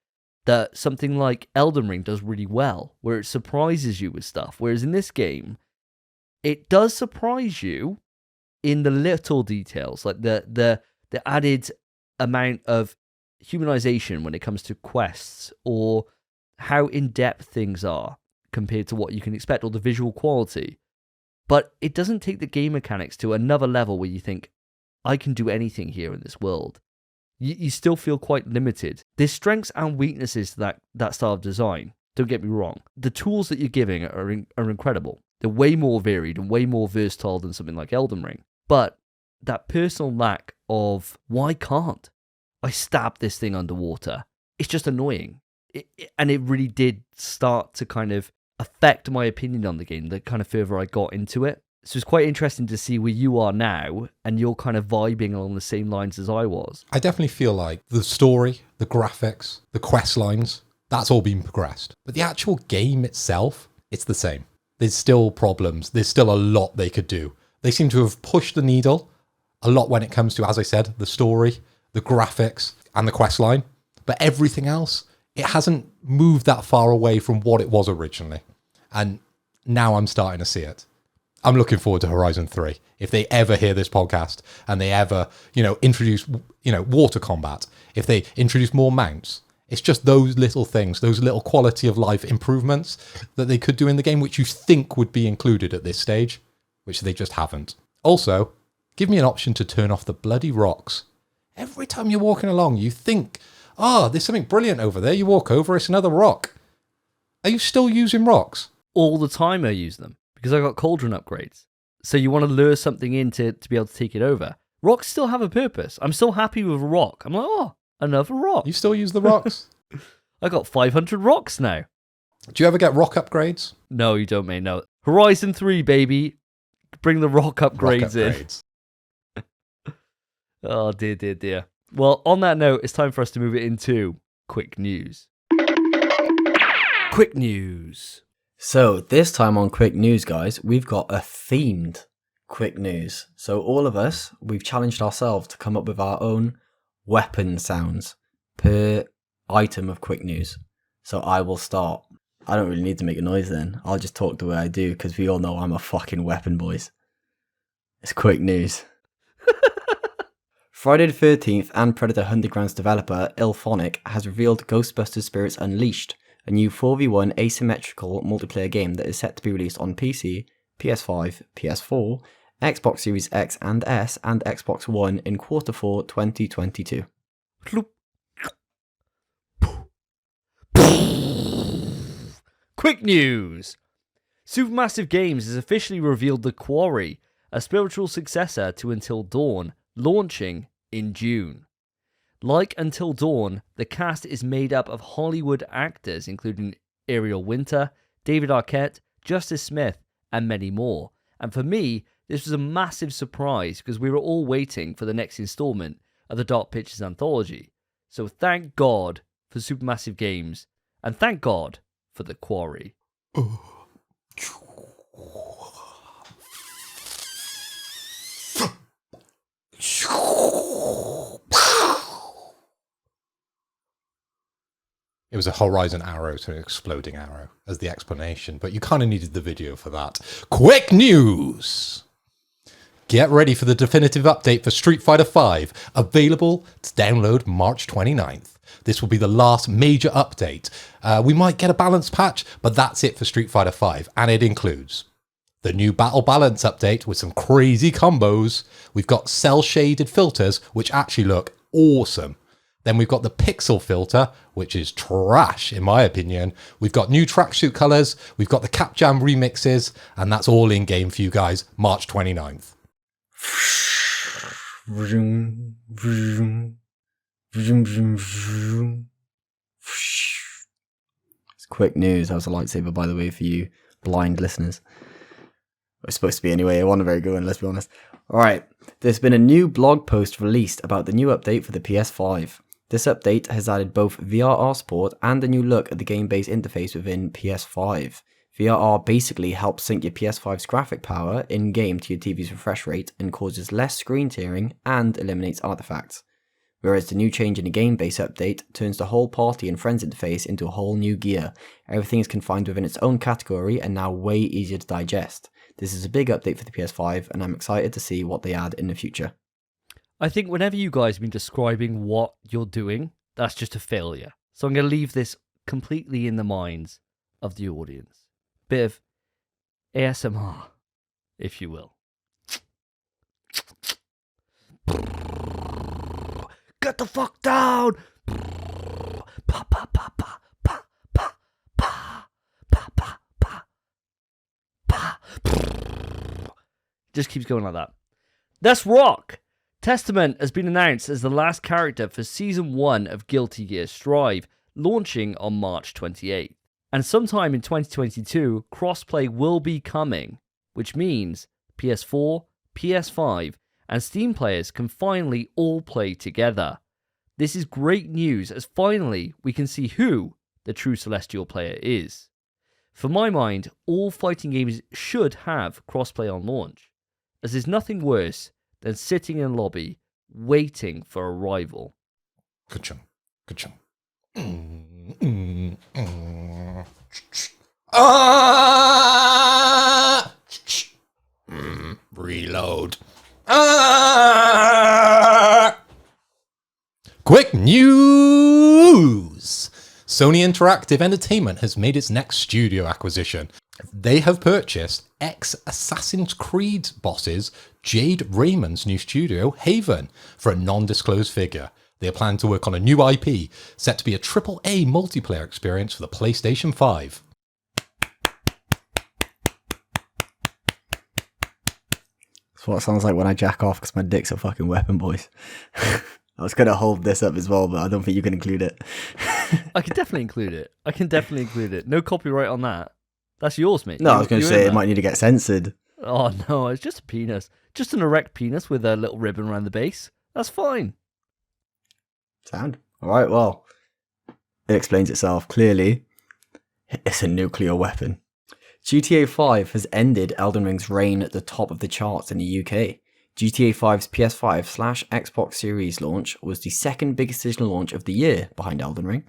that something like Elden Ring does really well, where it surprises you with stuff. Whereas in this game, it does surprise you in the little details, like the added amount of humanization when it comes to quests, or how in-depth things are compared to what you can expect, or the visual quality. But it doesn't take the game mechanics to another level where you think, I can do anything here in this world. You still feel quite limited. There's strengths and weaknesses to that style of design. Don't get me wrong. The tools that you're giving are incredible. They're way more varied and way more versatile than something like Elden Ring. But that personal lack of, why can't I stab this thing underwater? It's just annoying. And it really did start to kind of affect my opinion on the game the kind of further I got into it. So it's quite interesting to see where you are now, and you're kind of vibing along the same lines as I was. I definitely feel like the story, the graphics, the quest lines, that's all been progressed. But the actual game itself, it's the same. There's still problems. There's still a lot they could do. They seem to have pushed the needle a lot when it comes to, as I said, the story, the graphics, and the quest line. But everything else, it hasn't moved that far away from what it was originally. And now I'm starting to see it. I'm looking forward to Horizon 3. If they ever hear this podcast and they ever, introduce, water combat, if they introduce more mounts, it's just those little things, those little quality of life improvements that they could do in the game, which you think would be included at this stage, which they just haven't. Also, give me an option to turn off the bloody rocks. Every time you're walking along, you think, there's something brilliant over there. You walk over, it's another rock. Are you still using rocks? All the time I use them, because I got cauldron upgrades. So you want to lure something in to be able to take it over. Rocks still have a purpose. I'm still happy with a rock. I'm like, another rock. You still use the rocks? I got 500 rocks now. Do you ever get rock upgrades? No, you don't, mate. No. Horizon 3, baby. Bring the rock upgrades in. Oh, dear. Well, on that note, it's time for us to move it into quick news. Quick news. So this time on Quick News, guys, we've got a themed Quick News. So all of us, we've challenged ourselves to come up with our own weapon sounds per item of Quick News. So I will start. I don't really need to make a noise then. I'll just talk the way I do because we all know I'm a fucking weapon, boys. It's Quick News. Friday the 13th and Predator Underground's developer, Ilphonic, has revealed Ghostbusters Spirits Unleashed, a new 4v1 asymmetrical multiplayer game that is set to be released on PC, PS5, PS4, Xbox Series X and S, and Xbox One in Q4 2022. Quick news! Supermassive Games has officially revealed The Quarry, a spiritual successor to Until Dawn, launching in June. Like Until Dawn, the cast is made up of Hollywood actors, including Ariel Winter, David Arquette, Justice Smith, and many more. And for me, this was a massive surprise because we were all waiting for the next installment of the Dark Pictures anthology. So thank God for Supermassive Games, and thank God for The Quarry. It was a horizon arrow to an exploding arrow as the explanation, but you kind of needed the video for that. Quick news! Get ready for the definitive update for Street Fighter V, available to download March 29th. This will be the last major update. We might get a balance patch, but that's it for Street Fighter V, and it includes the new Battle Balance update with some crazy combos. We've got cel-shaded filters, which actually look awesome. Then we've got the pixel filter, which is trash, in my opinion. We've got new tracksuit colors. We've got the Cap Jam remixes. And that's all in game for you guys, March 29th. It's quick news. That was a lightsaber, by the way, for you blind listeners. It's supposed to be anyway. It wasn't a very good one, let's be honest. Alright, there's been a new blog post released about the new update for the PS5. This update has added both VRR support and a new look at the game-based interface within PS5. VRR basically helps sync your PS5's graphic power in-game to your TV's refresh rate and causes less screen tearing and eliminates artifacts. Whereas the new change in the game-based update turns the whole party and friends interface into a whole new gear. Everything is confined within its own category and now way easier to digest. This is a big update for the PS5 and I'm excited to see what they add in the future. I think whenever you guys have been describing what you're doing, that's just a failure. So I'm going to leave this completely in the minds of the audience. Bit of ASMR, if you will. Get the fuck down! Pa pa pa pa pa pa pa pa pa pa pa. Just keeps going like that. Let's rock! Testament has been announced as the last character for Season 1 of Guilty Gear Strive, launching on March 28th. And sometime in 2022, crossplay will be coming, which means PS4, PS5, and Steam players can finally all play together. This is great news as finally we can see who the true Celestial player is. For my mind, all fighting games should have crossplay on launch, as there's nothing worse than sitting in a lobby waiting for a rival. Ka-chung, ka-chung. Ah! Reload. Ah! Quick news! Sony Interactive Entertainment has made its next studio acquisition. They have purchased ex-Assassin's Creed bosses Jade Raymond's new studio, Haven, for a non-disclosed figure. They are planning to work on a new IP, set to be a AAA multiplayer experience for the PlayStation 5. That's what it sounds like when I jack off because my dick's a fucking weapon, boys. I was going to hold this up as well, but I don't think you can include it. I can definitely include it. No copyright on that. That's yours, mate. No, I was going to say it might need to get censored. Oh, no, it's just a penis. Just an erect penis with a little ribbon around the base. That's fine. Sound. Alright, well, it explains itself. Clearly, it's a nuclear weapon. GTA 5 has ended Elden Ring's reign at the top of the charts in the UK. GTA 5's PS5/Xbox Series launch was the second biggest digital launch of the year behind Elden Ring.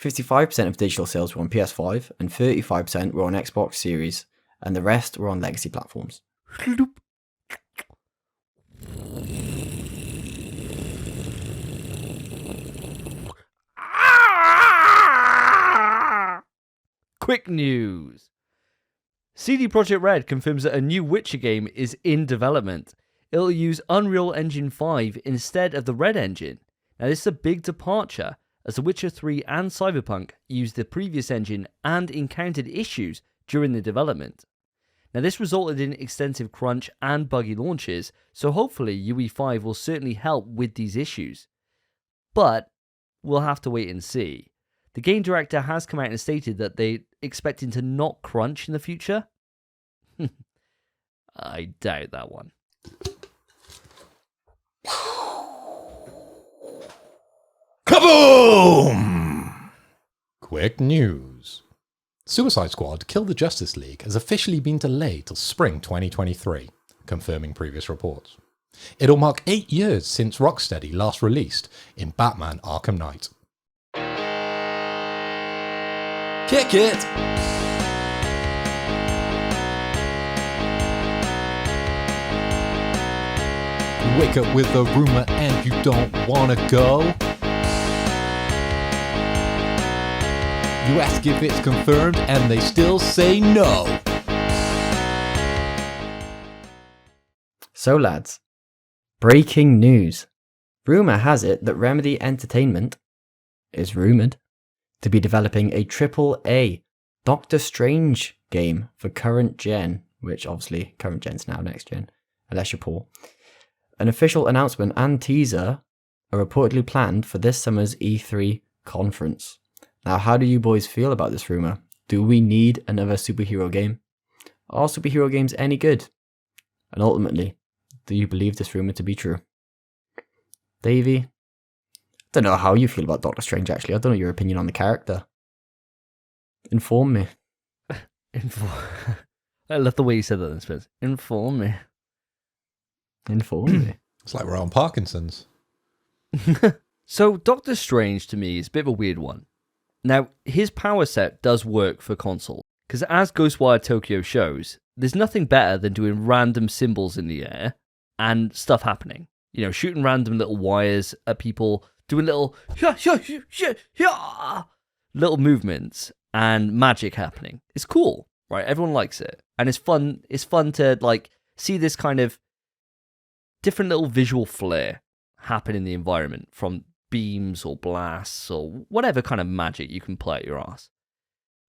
55% of digital sales were on PS5 and 35% were on Xbox Series, and the rest were on legacy platforms. Quick news. CD Projekt Red confirms that a new Witcher game is in development. It'll use Unreal Engine 5 instead of the Red Engine. Now this is a big departure, as The Witcher 3 and Cyberpunk used the previous engine and encountered issues during the development. Now this resulted in extensive crunch and buggy launches, so hopefully UE5 will certainly help with these issues. but we'll have to wait and see. The game director has come out and stated that they're expecting to not crunch in the future. I doubt that one. Kaboom! Quick news. Suicide Squad Kill the Justice League has officially been delayed till spring 2023, confirming previous reports. It'll mark 8 years since Rocksteady last released in Batman Arkham Knight. Kick it! You wake up with a rumor and you don't wanna go. You ask if it's confirmed and they still say no. So lads, breaking news. Rumour has it that Remedy Entertainment is rumoured to be developing a AAA Doctor Strange game for current gen, which obviously current gen's now next gen, unless you're poor. An official announcement and teaser are reportedly planned for this summer's E3 conference. Now, how do you boys feel about this rumour? Do we need another superhero game? Are superhero games any good? And ultimately, do you believe this rumour to be true? Davey? I don't know how you feel about Doctor Strange, actually. I don't know your opinion on the character. Inform me. I love the way you said that, Spence. Inform me. Inform me. It's like we're on Parkinson's. So, Doctor Strange, to me, is a bit of a weird one. Now, his power set does work for console, because as Ghostwire Tokyo shows, there's nothing better than doing random symbols in the air and stuff happening. You know, shooting random little wires at people, doing little little movements and magic happening. It's cool, right? Everyone likes it. And it's fun. It's fun to like see this kind of different little visual flair happen in the environment from beams or blasts or whatever kind of magic you can play at your ass.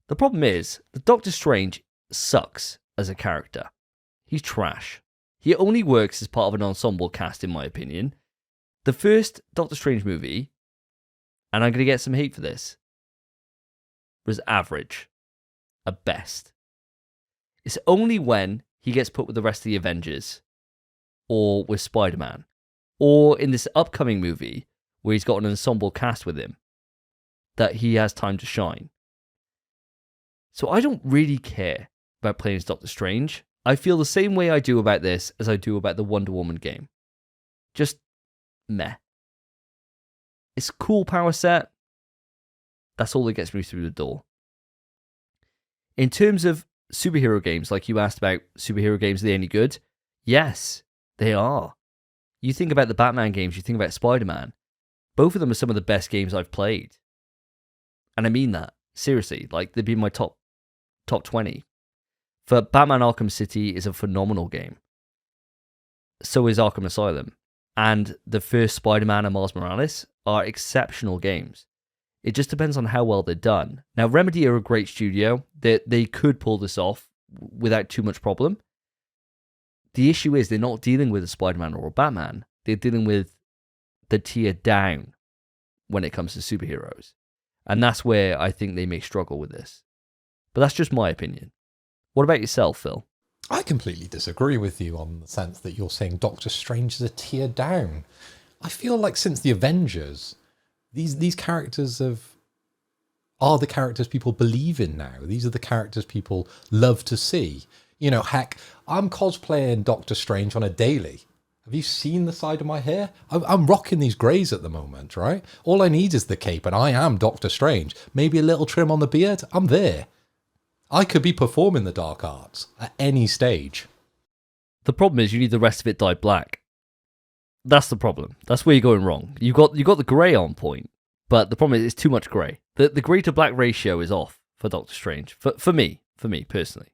The problem is that Doctor Strange sucks as a character. He's trash. He only works as part of an ensemble cast, in my opinion. The first Doctor Strange movie, and I'm going to get some hate for this, was average. At best. It's only when he gets put with the rest of the Avengers, or with Spider-Man, or in this upcoming movie, where he's got an ensemble cast with him, that he has time to shine. So I don't really care about playing as Doctor Strange. I feel the same way I do about this as I do about the Wonder Woman game. Just meh. It's a cool power set. That's all that gets me through the door. In terms of superhero games, like you asked about superhero games, are they any good? Yes, they are. You think about the Batman games, you think about Spider-Man. Both of them are some of the best games I've played. And I mean that. Seriously. Like, they'd be my top 20. For Batman Arkham City is a phenomenal game. So is Arkham Asylum. And the first Spider-Man and Miles Morales are exceptional games. It just depends on how well they're done. Now, Remedy are a great studio. They could pull this off without too much problem. The issue is they're not dealing with a Spider-Man or a Batman. They're dealing with the tier down when it comes to superheroes. And that's where I think they may struggle with this. But that's just my opinion. What about yourself, Phil? I completely disagree with you on the sense that you're saying Doctor Strange is a tier down. I feel like since the Avengers, these characters are the characters people believe in now. These are the characters people love to see. You know, heck, I'm cosplaying Doctor Strange on a daily. Have you seen the side of my hair? I'm rocking these greys at the moment, right? All I need is the cape and I am Doctor Strange. Maybe a little trim on the beard. I'm there. I could be performing the dark arts at any stage. The problem is you need the rest of it dyed black. That's the problem. That's where you're going wrong. You got the grey on point, but the problem is it's too much grey. The grey to black ratio is off for Doctor Strange. For me personally.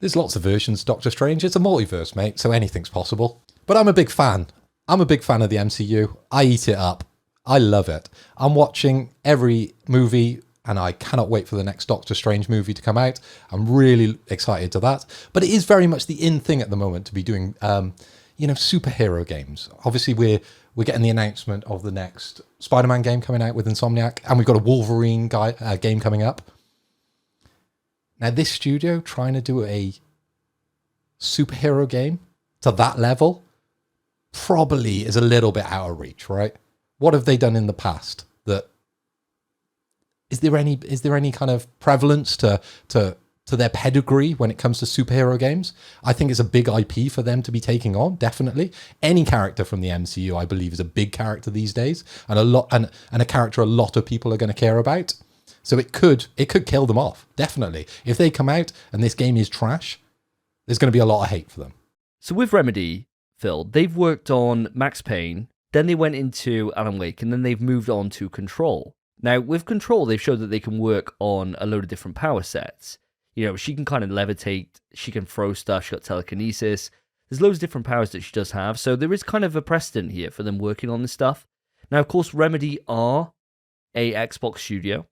There's lots of versions of Doctor Strange. It's a multiverse, mate, so anything's possible. But I'm a big fan. I'm a big fan of the MCU. I eat it up. I love it. I'm watching every movie, and I cannot wait for the next Doctor Strange movie to come out. I'm really excited to that. But it is very much the in thing at the moment to be doing, superhero games. Obviously, we're getting the announcement of the next Spider-Man game coming out with Insomniac, and we've got a Wolverine game coming up. Now, this studio trying to do a superhero game to that level probably is a little bit out of reach, right? What have they done in the past? That is there any kind of prevalence to their pedigree when it comes to superhero games? I think it's a big IP for them to be taking on, definitely. Any character from the MCU, I believe, is a big character these days, and a character a lot of people are going to care about. So it could kill them off, definitely. If they come out and this game is trash, there's going to be a lot of hate for them. So with Remedy, Phil, they've worked on Max Payne, then they went into Alan Wake, and then they've moved on to Control. Now, with Control, they've showed that they can work on a load of different power sets. You know, she can kind of levitate, she can throw stuff, she's got telekinesis. There's loads of different powers that she does have, so there is kind of a precedent here for them working on this stuff. Now, of course, Remedy are a Xbox studio,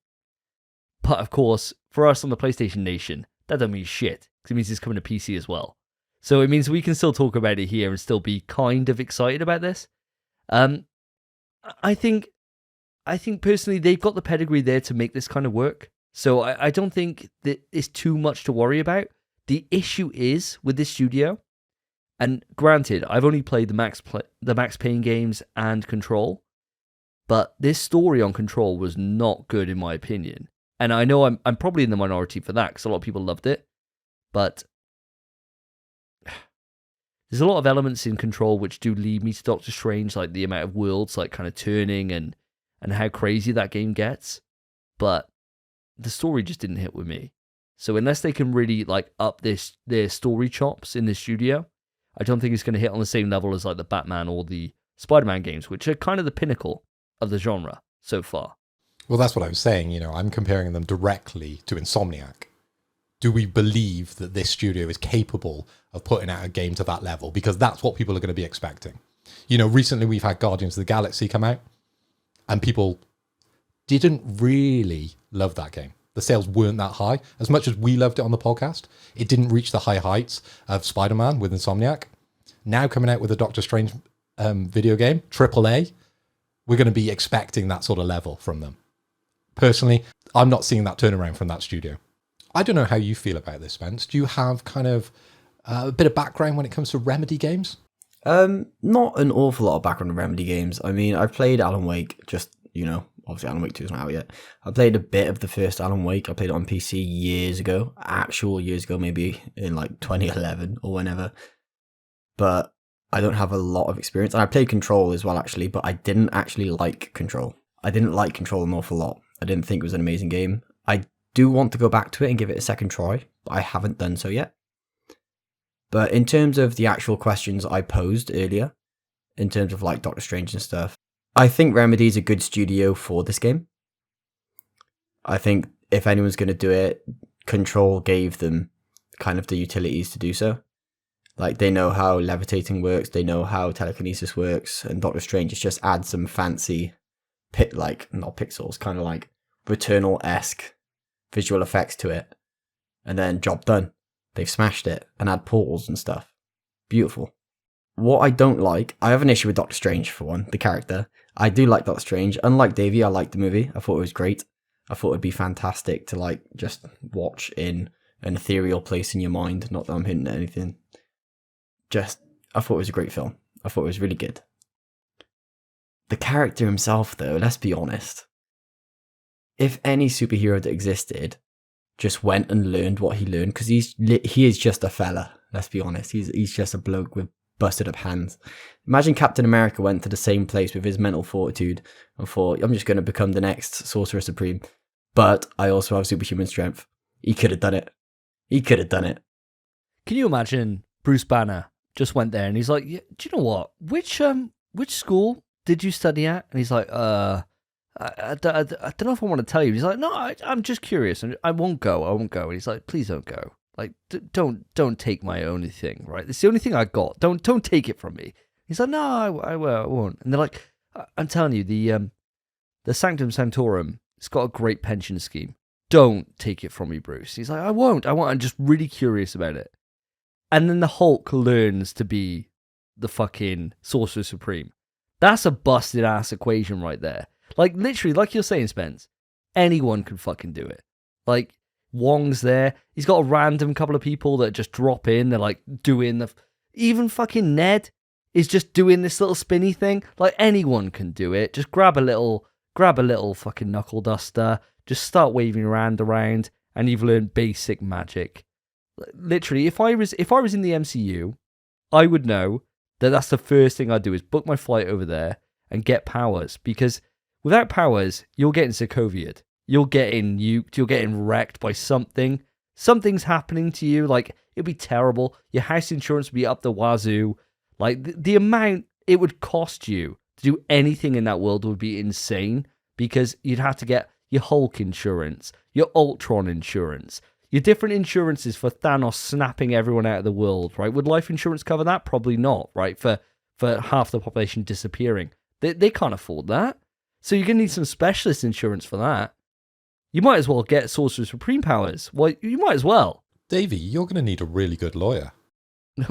but of course, for us on the PlayStation Nation, that doesn't mean shit, because it means it's coming to PC as well. So it means we can still talk about it here and still be kind of excited about this. I think personally they've got the pedigree there to make this kind of work. So I don't think that it's too much to worry about. The issue is with this studio, and granted, I've only played the Max Payne games and Control, but this story on Control was not good in my opinion. And I know I'm probably in the minority for that because a lot of people loved it, but there's a lot of elements in Control which do lead me to Doctor Strange, like the amount of worlds like kind of turning and how crazy that game gets. But the story just didn't hit with me. So unless they can really like up their story chops in the studio, I don't think it's going to hit on the same level as like the Batman or the Spider-Man games, which are kind of the pinnacle of the genre so far. Well, that's what I was saying. You know, I'm comparing them directly to Insomniac. Do we believe that this studio is capable of putting out a game to that level? Because that's what people are going to be expecting. You know, recently we've had Guardians of the Galaxy come out, and people didn't really love that game. The sales weren't that high. As much as we loved it on the podcast, it didn't reach the high heights of Spider-Man with Insomniac. Now coming out with a Doctor Strange video game, AAA, we're going to be expecting that sort of level from them. Personally, I'm not seeing that turnaround from that studio. I don't know how you feel about this, Spence. Do you have kind of a bit of background when it comes to Remedy games? Not an awful lot of background on Remedy games. I mean, I've played Alan Wake, just, you know, obviously Alan Wake 2 is not out yet. I played a bit of the first Alan Wake. I played it on PC years ago, maybe in like 2011 or whenever. But I don't have a lot of experience. And I played Control as well, actually, but I didn't actually like Control. I didn't like Control an awful lot. I didn't think it was an amazing game. I do want to go back to it and give it a second try, but I haven't done so yet. But in terms of the actual questions I posed earlier, in terms of like Doctor Strange and stuff, I think Remedy is a good studio for this game. I think if anyone's going to do it, Control gave them kind of the utilities to do so. Like, they know how levitating works, they know how telekinesis works, and Doctor Strange just adds some fancy not pixels, kind of like Returnal-esque visual effects to it, and then job done. They've smashed it and add portals and stuff. Beautiful. What I don't like, I have an issue with Doctor Strange, for one, the character. I do like Doctor Strange. Unlike Davey, I liked the movie. I thought it was great. I thought it'd be fantastic to like just watch in an ethereal place in your mind. Not that I'm hinting at anything. I thought it was a great film. I thought it was really good. The character himself, though, let's be honest. If any superhero that existed just went and learned what he learned, because he is just a fella, let's be honest. He's just a bloke with busted up hands. Imagine Captain America went to the same place with his mental fortitude and thought, I'm just going to become the next Sorcerer Supreme, but I also have superhuman strength. He could have done it. Can you imagine Bruce Banner just went there and he's like, yeah, do you know what? Which school did you study at? And he's like, I don't know if I want to tell you. He's like, no, I'm just curious, and I won't go. And he's like, please don't go. Like, don't take my only thing, right? It's the only thing I got. Don't take it from me. He's like, no, I won't. And they're like, I'm telling you, the Sanctum Sanctorum, it's got a great pension scheme. Don't take it from me, Bruce. He's like, I won't. I'm just really curious about it. And then the Hulk learns to be the fucking Sorcerer Supreme. That's a busted ass equation right there. Like, literally, like you're saying, Spence, anyone can fucking do it. Like, Wong's there. He's got a random couple of people that just drop in. They're like doing the... Even fucking Ned is just doing this little spinny thing. Like, anyone can do it. Just grab a little fucking knuckle duster. Just start waving your hand around, and you've learned basic magic. Literally, if I was in the MCU, I would know that that's the first thing I'd do is book my flight over there and get powers. Because without powers, you're getting Sokovia'd. You're getting nuked. You're getting wrecked by something. Something's happening to you. Like, it'd be terrible. Your house insurance would be up the wazoo. Like, the amount it would cost you to do anything in that world would be insane, because you'd have to get your Hulk insurance, your Ultron insurance, your different insurances for Thanos snapping everyone out of the world, right? Would life insurance cover that? Probably not, right? For half the population disappearing. They can't afford that. So you're going to need some specialist insurance for that. You might as well get Sorcerer Supreme powers. Well, you might as well. Davey, you're going to need a really good lawyer.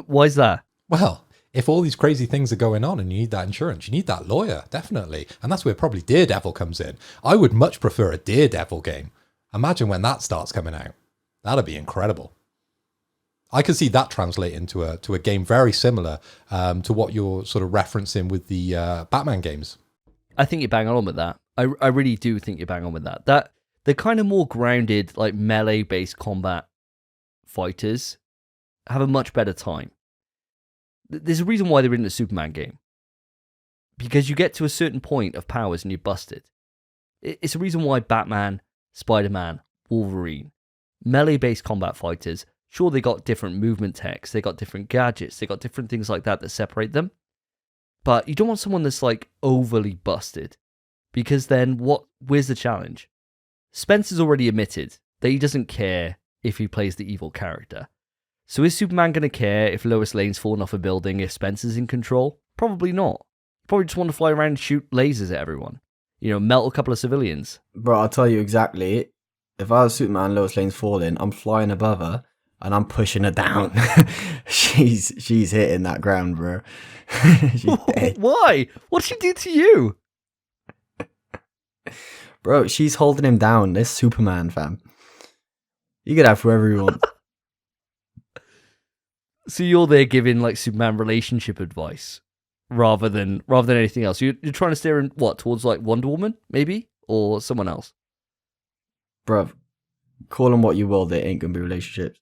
Why's that? Well, if all these crazy things are going on and you need that insurance, you need that lawyer, definitely. And that's where probably Daredevil comes in. I would much prefer a Daredevil game. Imagine when that starts coming out. That'd be incredible. I could see that translate into a game very similar to what you're sort of referencing with the Batman games. I think you're bang on with that. I really do think you're bang on with that. That the kind of more grounded, like melee-based combat fighters have a much better time. There's a reason why they're in the Superman game. Because you get to a certain point of powers and you're busted. It's a reason why Batman, Spider-Man, Wolverine, melee-based combat fighters, sure, they got different movement techs, they got different gadgets, they got different things like that separate them. But you don't want someone that's like overly busted. Because then where's the challenge? Spence has already admitted that he doesn't care if he plays the evil character. So is Superman going to care if Lois Lane's fallen off a building if Spence is in control? Probably not. Probably just want to fly around and shoot lasers at everyone. You know, melt a couple of civilians. Bro, I'll tell you exactly. If I was Superman, Lois Lane's falling, I'm flying above her and I'm pushing her down. she's hitting that ground, bro. She's dead. Why? What'd she do to you? Bro, she's holding him down. This Superman, fam. You can have whoever you want. So you're there giving like Superman relationship advice rather than anything else. You're trying to steer in what, towards like Wonder Woman, maybe? Or someone else? Bro, call them what you will, they ain't gonna be relationships.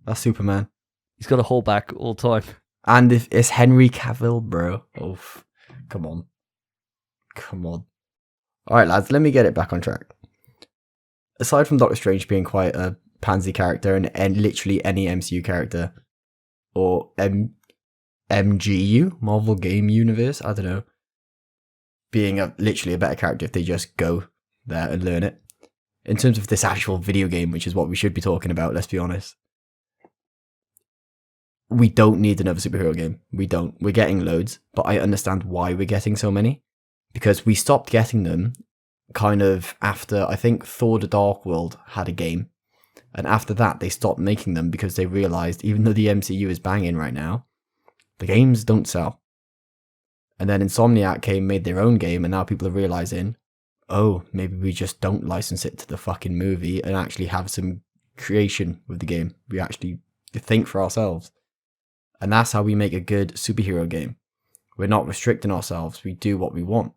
That's Superman. He's got to hold back all the time. And if it's Henry Cavill, bro. Oh, come on. Alright, lads, let me get it back on track. Aside from Doctor Strange being quite a pansy character and literally any MCU character, or MGU, Marvel Game Universe, I don't know, being literally a better character if they just go there and learn it. In terms of this actual video game, which is what we should be talking about, let's be honest, we don't need another superhero game. We don't. We're getting loads, but I understand why we're getting so many. Because we stopped getting them kind of after, I think, Thor the Dark World had a game. And after that, they stopped making them because they realized, even though the MCU is banging right now, the games don't sell. And then Insomniac made their own game, and now people are realizing, oh, maybe we just don't license it to the fucking movie and actually have some creation with the game. We actually think for ourselves. And that's how we make a good superhero game. We're not restricting ourselves. We do what we want.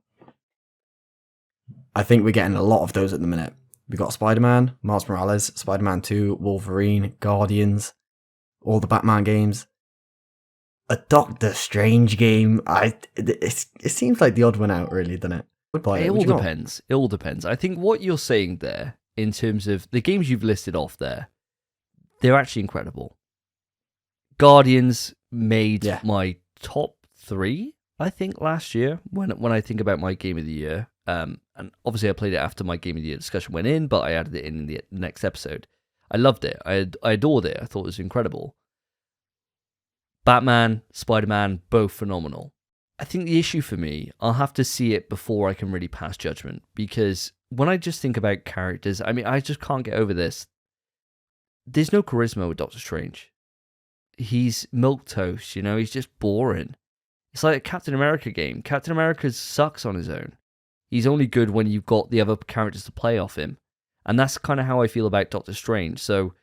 I think we're getting a lot of those at the minute. We got Spider-Man, Miles Morales, Spider-Man 2, Wolverine, Guardians, all the Batman games. A Doctor Strange game. It seems like the odd one out, really, doesn't it? It all depends. It all depends. I think what you're saying there, in terms of the games you've listed off there, they're actually incredible. Guardians made my top 3, I think, last year, when I think about my game of the year. And obviously I played it after my game of the year discussion went in, but I added it in the next episode. I loved it. I adored it. I thought it was incredible. Batman, Spider-Man, both phenomenal. I think the issue for me, I'll have to see it before I can really pass judgment, because when I just think about characters, I mean, I just can't get over this. There's no charisma with Doctor Strange. He's milquetoast, you know, he's just boring. It's like a Captain America game. Captain America sucks on his own. He's only good when you've got the other characters to play off him. And that's kind of how I feel about Doctor Strange. So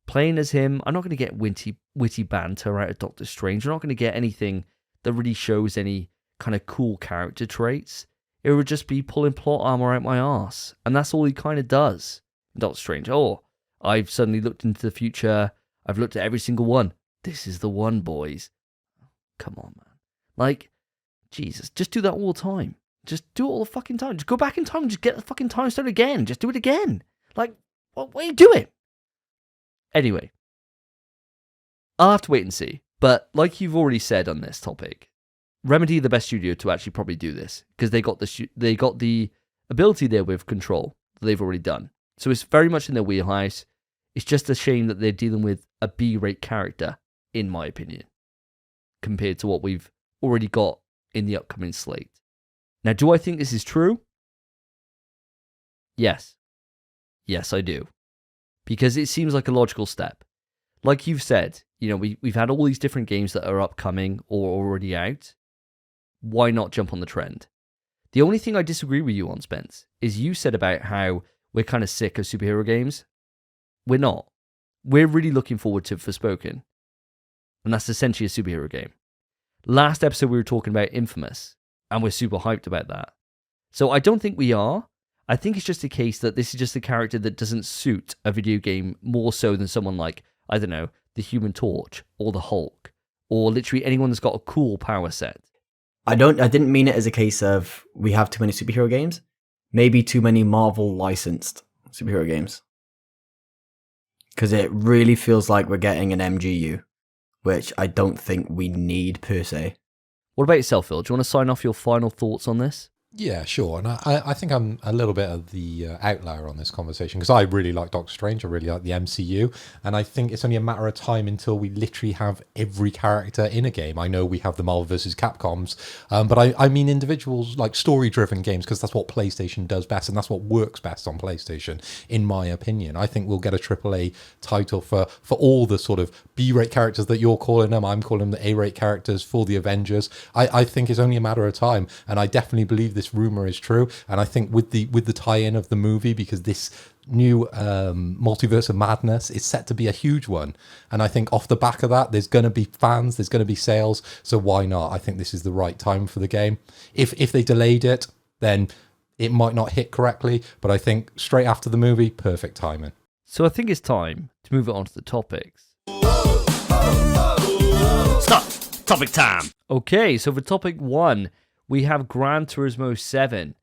playing as him, I'm not going to get witty banter out of Doctor Strange. I'm not going to get anything that really shows any kind of cool character traits. It would just be pulling plot armor out my arse. And that's all he kind of does in Doctor Strange. Oh, I've suddenly looked into the future. I've looked at every single one. This is the one, boys. Come on, man. Like, Jesus, just do that all the time. Just do it all the fucking time. Just go back in time and just get the fucking time stone again. Just do it again. Like, what are you doing? Anyway, I'll have to wait and see. But like you've already said on this topic, Remedy are the best studio to actually probably do this because they got the ability there with Control that they've already done. So it's very much in their wheelhouse. It's just a shame that they're dealing with a B-rate character, in my opinion, compared to what we've already got in the upcoming slate. Now, do I think this is true? Yes. Yes, I do. Because it seems like a logical step. Like you've said, we've had all these different games that are upcoming or already out. Why not jump on the trend? The only thing I disagree with you on, Spence, is you said about how we're kind of sick of superhero games. We're not. We're really looking forward to Forspoken. And that's essentially a superhero game. Last episode we were talking about Infamous, and we're super hyped about that. So I don't think we are. I think it's just a case that this is just a character that doesn't suit a video game more so than someone like, I don't know, the Human Torch or the Hulk, or literally anyone that's got a cool power set. I didn't mean it as a case of we have too many superhero games. Maybe too many Marvel licensed superhero games. Because it really feels like we're getting an MGU, which I don't think we need per se. What about yourself, Phil? Do you want to sign off your final thoughts on this? Yeah, sure. And I think I'm a little bit of the outlier on this conversation because I really like Doctor Strange. I really like the MCU. And I think it's only a matter of time until we literally have every character in a game. I know we have the Marvel vs. Capcoms, but I mean individuals like story-driven games because that's what PlayStation does best and that's what works best on PlayStation, in my opinion. I think we'll get a AAA title for all the sort of B-rate characters that you're calling them. I'm calling them the A-rate characters for the Avengers. I think it's only a matter of time. And I definitely believe this rumor is true, and I think with the tie-in of the movie, because this new multiverse of madness is set to be a huge one, and I think off the back of that, there's going to be fans, there's going to be sales, so why not? I think this is the right time for the game. If they delayed it, then it might not hit correctly, but I think straight after the movie, perfect timing. So I think it's time to move it on to the topics. Stop! Topic time! Okay, so for topic 1, we have Gran Turismo 7.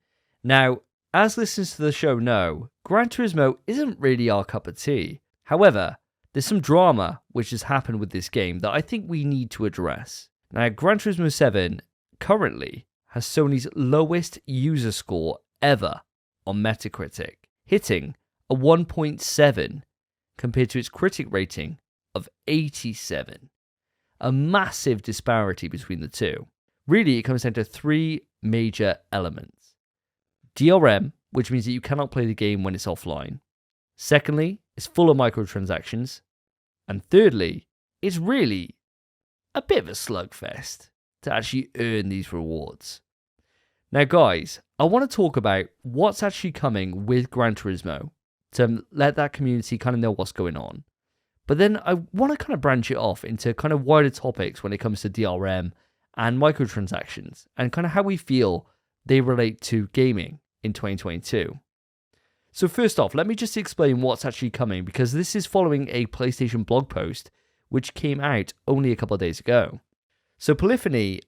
Now, as listeners to the show know, Gran Turismo isn't really our cup of tea. However, there's some drama which has happened with this game that I think we need to address. Now, Gran Turismo 7 currently has Sony's lowest user score ever on Metacritic, hitting a 1.7 compared to its critic rating of 87. A massive disparity between the two. Really, it comes down to 3 major elements. DRM, which means that you cannot play the game when it's offline. Secondly, it's full of microtransactions. And thirdly, it's really a bit of a slugfest to actually earn these rewards. Now, guys, I want to talk about what's actually coming with Gran Turismo to let that community kind of know what's going on. But then I want to kind of branch it off into kind of wider topics when it comes to DRM and microtransactions, and kind of how we feel they relate to gaming in 2022. So first off, let me just explain what's actually coming, because this is following a PlayStation blog post which came out only a couple of days ago. So Polyphony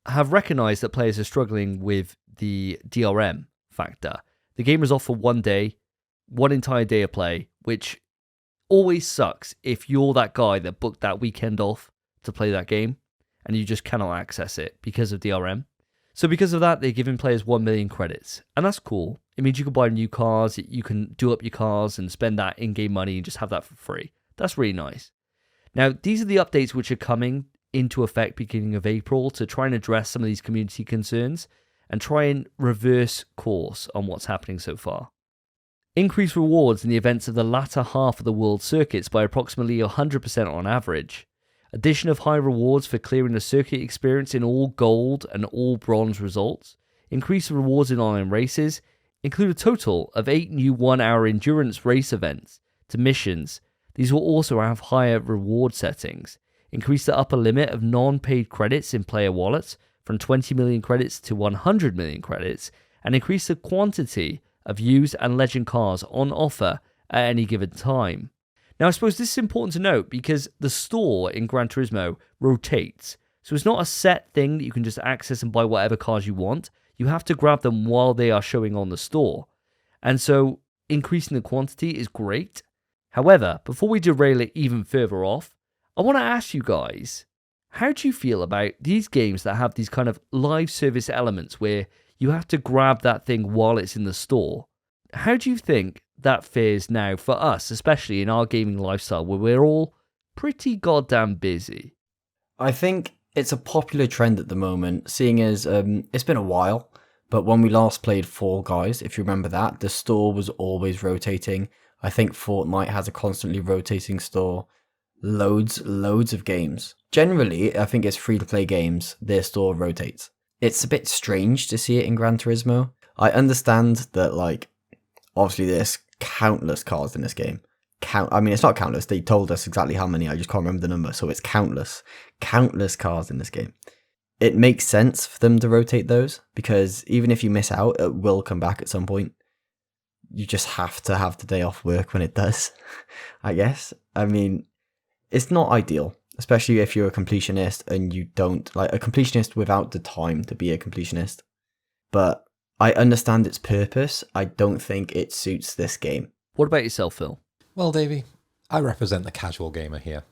have recognized that players are struggling with the DRM factor. The game is off for one entire day of play, which always sucks if you're that guy that booked that weekend off to play that game and you just cannot access it because of DRM. So because of that, they're giving players 1 million credits, and that's cool. It means you can buy new cars, you can do up your cars and spend that in-game money and just have that for free. That's really nice. Now, these are the updates which are coming into effect beginning of April to try and address some of these community concerns and try and reverse course on what's happening so far. Increase rewards in the events of the latter half of the world circuits by approximately 100% on average. Addition of high rewards for clearing the circuit experience in all gold and all bronze results. Increase the rewards in online races. Include a total of 8 new 1-hour endurance race events to missions. These will also have higher reward settings. Increase the upper limit of non-paid credits in player wallets from 20 million credits to 100 million credits, and increase the quantity of used and legend cars on offer at any given time. Now, I suppose this is important to note because the store in Gran Turismo rotates. So it's not a set thing that you can just access and buy whatever cars you want. You have to grab them while they are showing on the store. And so increasing the quantity is great. However, before we derail it even further off, I want to ask you guys, how do you feel about these games that have these kind of live service elements where you have to grab that thing while it's in the store? How do you think that fares now for us, especially in our gaming lifestyle where we're all pretty goddamn busy? I think it's a popular trend at the moment, seeing as it's been a while, but when we last played Fall Guys, if you remember that, the store was always rotating. I think Fortnite has a constantly rotating store. Loads of games. Generally, I think it's free-to-play games, their store rotates. It's a bit strange to see it in Gran Turismo. I understand that, like, obviously there's countless cars in this game. I mean, it's not countless. They told us exactly how many. I just can't remember the number. So it's countless cars in this game. It makes sense for them to rotate those because even if you miss out, it will come back at some point. You just have to have the day off work when it does, I guess. I mean, it's not ideal, especially if you're a completionist and you don't, like, a completionist without the time to be a completionist. But I understand its purpose. I don't think it suits this game. What about yourself, Phil? Well, Davey, I represent the casual gamer here.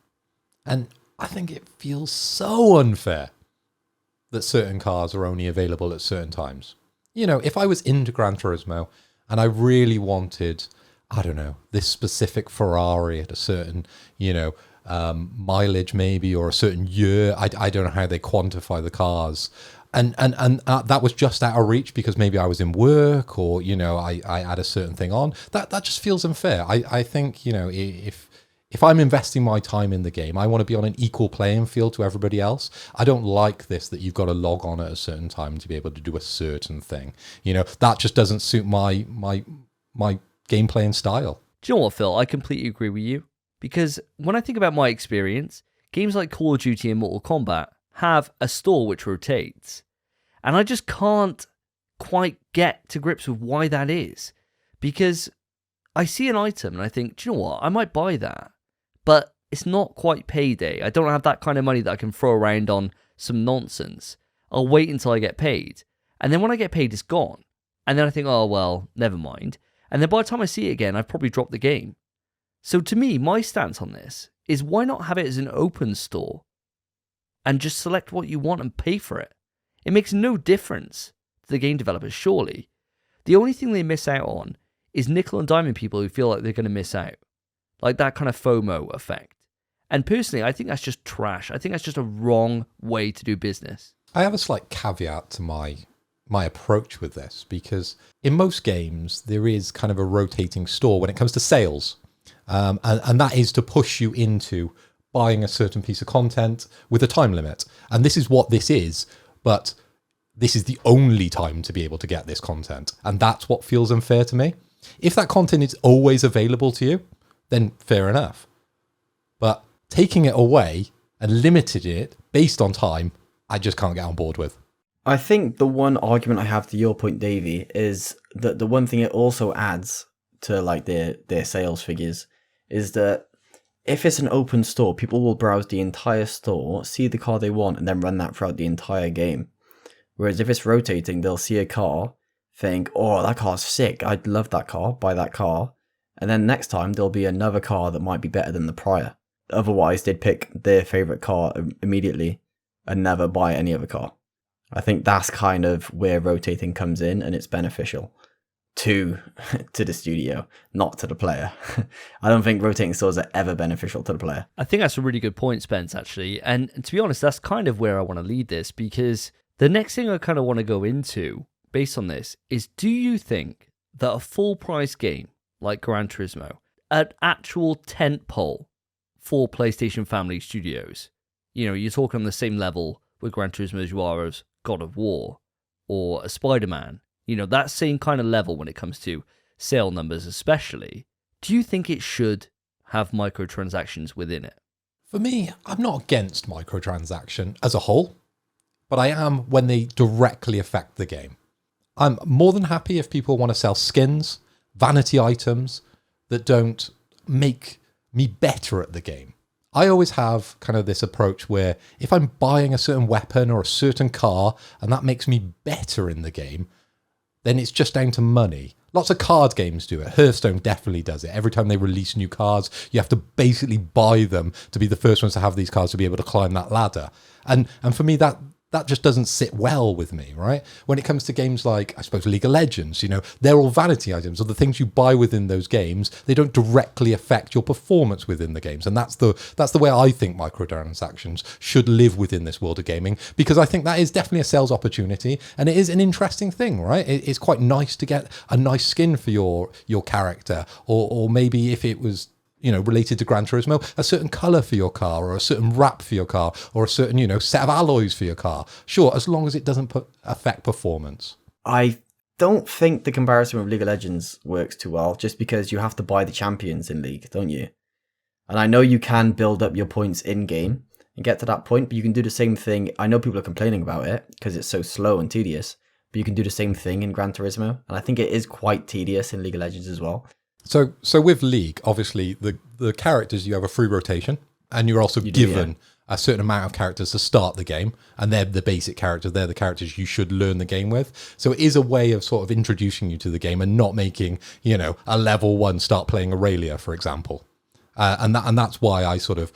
And I think it feels so unfair that certain cars are only available at certain times. You know, if I was into Gran Turismo and I really wanted, I don't know, this specific Ferrari at a certain, mileage maybe, or a certain year, I don't know how they quantify the cars. And that was just out of reach because maybe I was in work or, I had a certain thing on. That just feels unfair. I think, if I'm investing my time in the game, I want to be on an equal playing field to everybody else. I don't like this that you've got to log on at a certain time to be able to do a certain thing. That just doesn't suit my gameplay and style. Do you know what, Phil? I completely agree with you. Because when I think about my experience, games like Call of Duty and Mortal Kombat have a store which rotates. And I just can't quite get to grips with why that is. Because I see an item and I think, do you know what? I might buy that. But it's not quite payday. I don't have that kind of money that I can throw around on some nonsense. I'll wait until I get paid. And then when I get paid, it's gone. And then I think, oh, well, never mind. And then by the time I see it again, I've probably dropped the game. So to me, my stance on this is why not have it as an open store and just select what you want and pay for it? It makes no difference to the game developers, surely. The only thing they miss out on is nickel and diamond people who feel like they're going to miss out. Like that kind of FOMO effect. And personally, I think that's just trash. I think that's just a wrong way to do business. I have a slight caveat to my approach with this, because in most games, there is kind of a rotating store when it comes to sales. And that is to push you into buying a certain piece of content with a time limit. And this is what this is, but this is the only time to be able to get this content. And that's what feels unfair to me. If that content is always available to you, then fair enough. But taking it away and limiting it based on time, I just can't get on board with. I think the one argument I have to your point, Davey, is that the one thing it also adds to like their sales figures is that if it's an open store, people will browse the entire store, see the car they want, and then run that throughout the entire game. Whereas if it's rotating, they'll see a car, think, oh, that car's sick, I'd love that car, buy that car. And then next time, there'll be another car that might be better than the prior. Otherwise, they'd pick their favourite car immediately and never buy any other car. I think that's kind of where rotating comes in, and it's beneficial to the studio, not to the player. I don't think rotating stores are ever beneficial to the player. I think that's a really good point, Spence, actually. And to be honest, that's kind of where I want to lead this, because the next thing I kind of want to go into based on this is, do you think that a full price game like Gran Turismo, an actual tentpole for PlayStation Family Studios, You're talking on the same level with Gran Turismo as you are as God of War or a Spider-Man. That same kind of level when it comes to sale numbers especially. Do you think it should have microtransactions within it? For me, I'm not against microtransaction as a whole, but I am when they directly affect the game. I'm more than happy if people want to sell skins, vanity items that don't make me better at the game. I always have kind of this approach where if I'm buying a certain weapon or a certain car and that makes me better in the game, then it's just down to money. Lots of card games do it. Hearthstone definitely does it. Every time they release new cards, you have to basically buy them to be the first ones to have these cards to be able to climb that ladder. And for me, that just doesn't sit well with me, right? When it comes to games like, I suppose, League of Legends, they're all vanity items, or the things you buy within those games, they don't directly affect your performance within the games. And that's the way I think microtransactions should live within this world of gaming, because I think that is definitely a sales opportunity, and it is an interesting thing, right? It's quite nice to get a nice skin for your character, or maybe if it was related to Gran Turismo, a certain color for your car, or a certain wrap for your car, or a certain, set of alloys for your car. Sure, as long as it doesn't affect performance. I don't think the comparison with League of Legends works too well, just because you have to buy the champions in League, don't you? And I know you can build up your points in-game and get to that point, but you can do the same thing. I know people are complaining about it because it's so slow and tedious, but you can do the same thing in Gran Turismo, and I think it is quite tedious in League of Legends as well. So with League, obviously, the characters, you have a free rotation, and you're also given a certain amount of characters to start the game, and they're the basic characters. They're the characters you should learn the game with. So it is a way of sort of introducing you to the game and not making, a level 1 start playing Aurelia, for example. And that's why I sort of,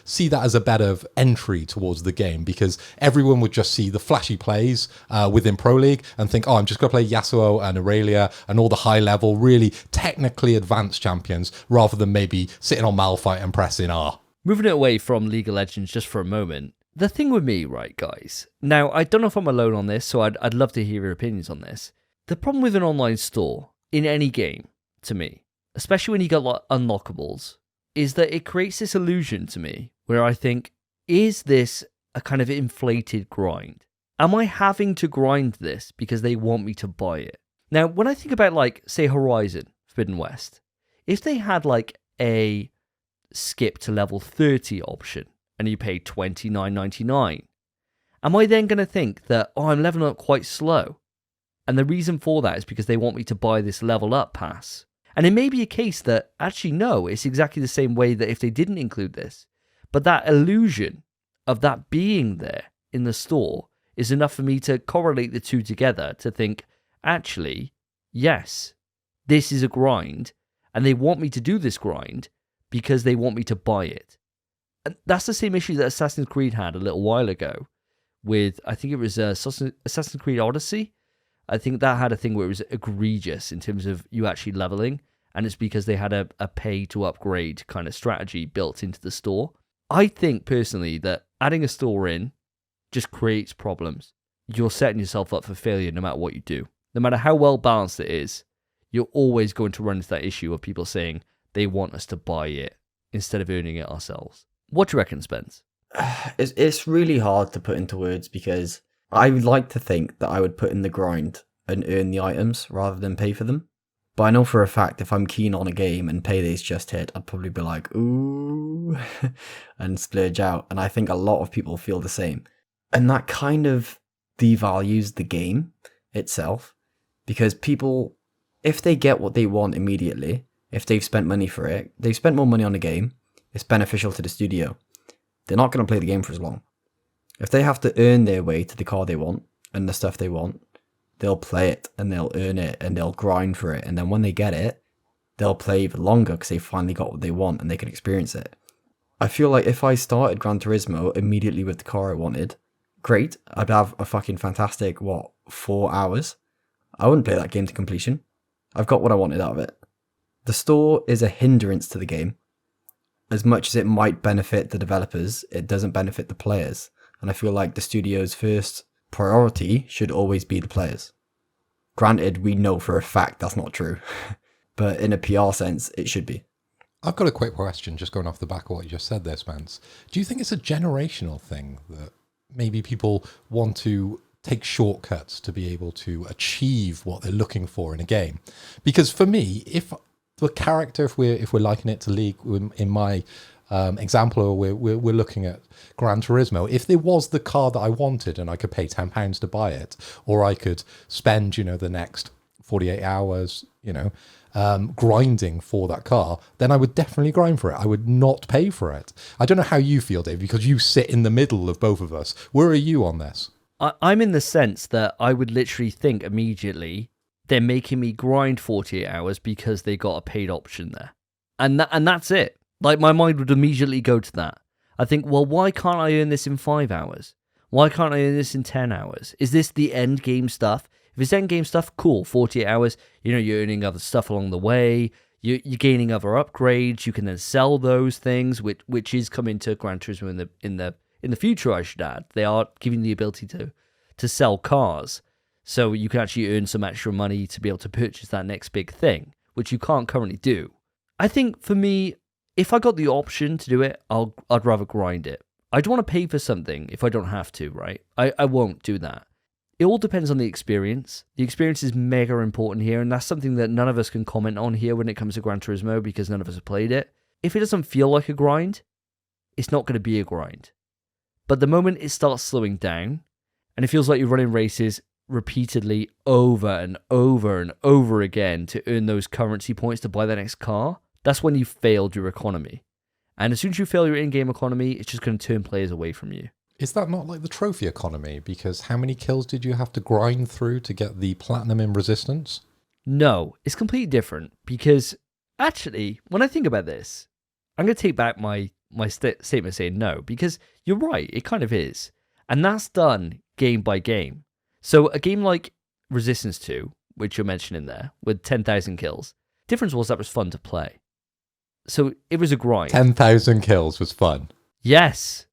see that as a better entry towards the game, because everyone would just see the flashy plays within Pro League and think, I'm just going to play Yasuo and Aurelia and all the high level, really technically advanced champions, rather than maybe sitting on Malphite and pressing R. Moving it away from League of Legends just for a moment, the thing with me, right, guys, now I don't know if I'm alone on this, so I'd love to hear your opinions on this. The problem with an online store in any game, to me, especially when you got like unlockables, is that it creates this illusion to me where I think, is this a kind of inflated grind? Am I having to grind this because they want me to buy it? Now, when I think about, like, say, Horizon Forbidden West, if they had, like, a skip to level 30 option and you pay $29.99, am I then going to think that, I'm leveling up quite slow? And the reason for that is because they want me to buy this level up pass. And it may be a case that, actually, no, it's exactly the same way that if they didn't include this. But that illusion of that being there in the store is enough for me to correlate the two together to think, actually, yes, this is a grind, and they want me to do this grind because they want me to buy it. And that's the same issue that Assassin's Creed had a little while ago with, I think it was Assassin's Creed Odyssey. I think that had a thing where it was egregious in terms of you actually leveling, and it's because they had a pay to upgrade kind of strategy built into the store. I think personally that adding a store in just creates problems. You're setting yourself up for failure no matter what you do. No matter how well balanced it is, you're always going to run into that issue of people saying they want us to buy it instead of earning it ourselves. What do you reckon, Spence? It's really hard to put into words, because I would like to think that I would put in the grind and earn the items rather than pay for them. But I know for a fact if I'm keen on a game and paydays just hit, I'd probably be like, ooh, and splurge out. And I think a lot of people feel the same. And that kind of devalues the game itself, because people, if they get what they want immediately, if they've spent money for it, they've spent more money on the game, it's beneficial to the studio. They're not going to play the game for as long. If they have to earn their way to the car they want and the stuff they want, they'll play it and they'll earn it and they'll grind for it. And then when they get it, they'll play even longer because they finally got what they want and they can experience it. I feel like if I started Gran Turismo immediately with the car I wanted, great, I'd have a fucking fantastic, 4 hours. I wouldn't play that game to completion. I've got what I wanted out of it. The store is a hindrance to the game. As much as it might benefit the developers, it doesn't benefit the players. And I feel like the studio's first priority should always be the players. Granted, we know for a fact that's not true. But in a PR sense, it should be. I've got a quick question, just going off the back of what you just said there, Spence. Do you think it's a generational thing that maybe people want to take shortcuts to be able to achieve what they're looking for in a game? Because for me, if the character, if we're likening it to League, in my example, or we're looking at Gran Turismo, if there was the car that I wanted and I could pay £10 to buy it, or I could spend, the next 48 hours, grinding for that car, then I would definitely grind for it. I would not pay for it. I don't know how you feel, Dave, because you sit in the middle of both of us. Where are you on this? I'm in the sense that I would literally think immediately they're making me grind 48 hours because they got a paid option there. And that's it. Like, my mind would immediately go to that. I think, well, why can't I earn this in 5 hours? Why can't I earn this in 10 hours? Is this the end game stuff? If it's end game stuff, cool. 48 hours, you're earning other stuff along the way. You're gaining other upgrades. You can then sell those things, which is coming to Gran Turismo in the future, I should add. They are giving the ability to sell cars. So you can actually earn some extra money to be able to purchase that next big thing, which you can't currently do. I think for me, if I got the option to do it, I'd rather grind it. I don't want to pay for something if I don't have to, right? I won't do that. It all depends on the experience. The experience is mega important here, and that's something that none of us can comment on here when it comes to Gran Turismo because none of us have played it. If it doesn't feel like a grind, it's not going to be a grind. But the moment it starts slowing down, and it feels like you're running races repeatedly over and over and over again to earn those currency points to buy the next car, that's when you failed your economy. And as soon as you fail your in-game economy, it's just going to turn players away from you. Is that not like the trophy economy? Because how many kills did you have to grind through to get the platinum in Resistance? No, it's completely different. Because actually, when I think about this, I'm going to take back my statement saying no. Because you're right, it kind of is. And that's done game by game. So a game like Resistance 2, which you're mentioning there, with 10,000 kills, difference was that was fun to play. So it was a grind. 10,000 kills was fun. Yes.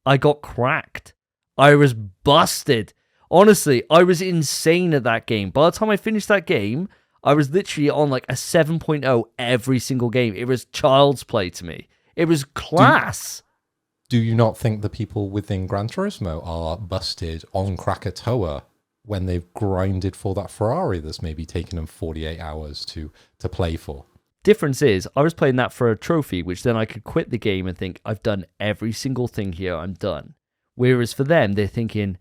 I got cracked. I was busted. Honestly, I was insane at that game. By the time I finished that game, I was literally on like a 7.0 every single game. It was child's play to me. It was class. Do you not think the people within Gran Turismo are busted on Krakatoa when they've grinded for that Ferrari that's maybe taken them 48 hours to play for? Difference is, I was playing that for a trophy, which then I could quit the game and think, I've done every single thing here, I'm done. Whereas for them, they're thinking,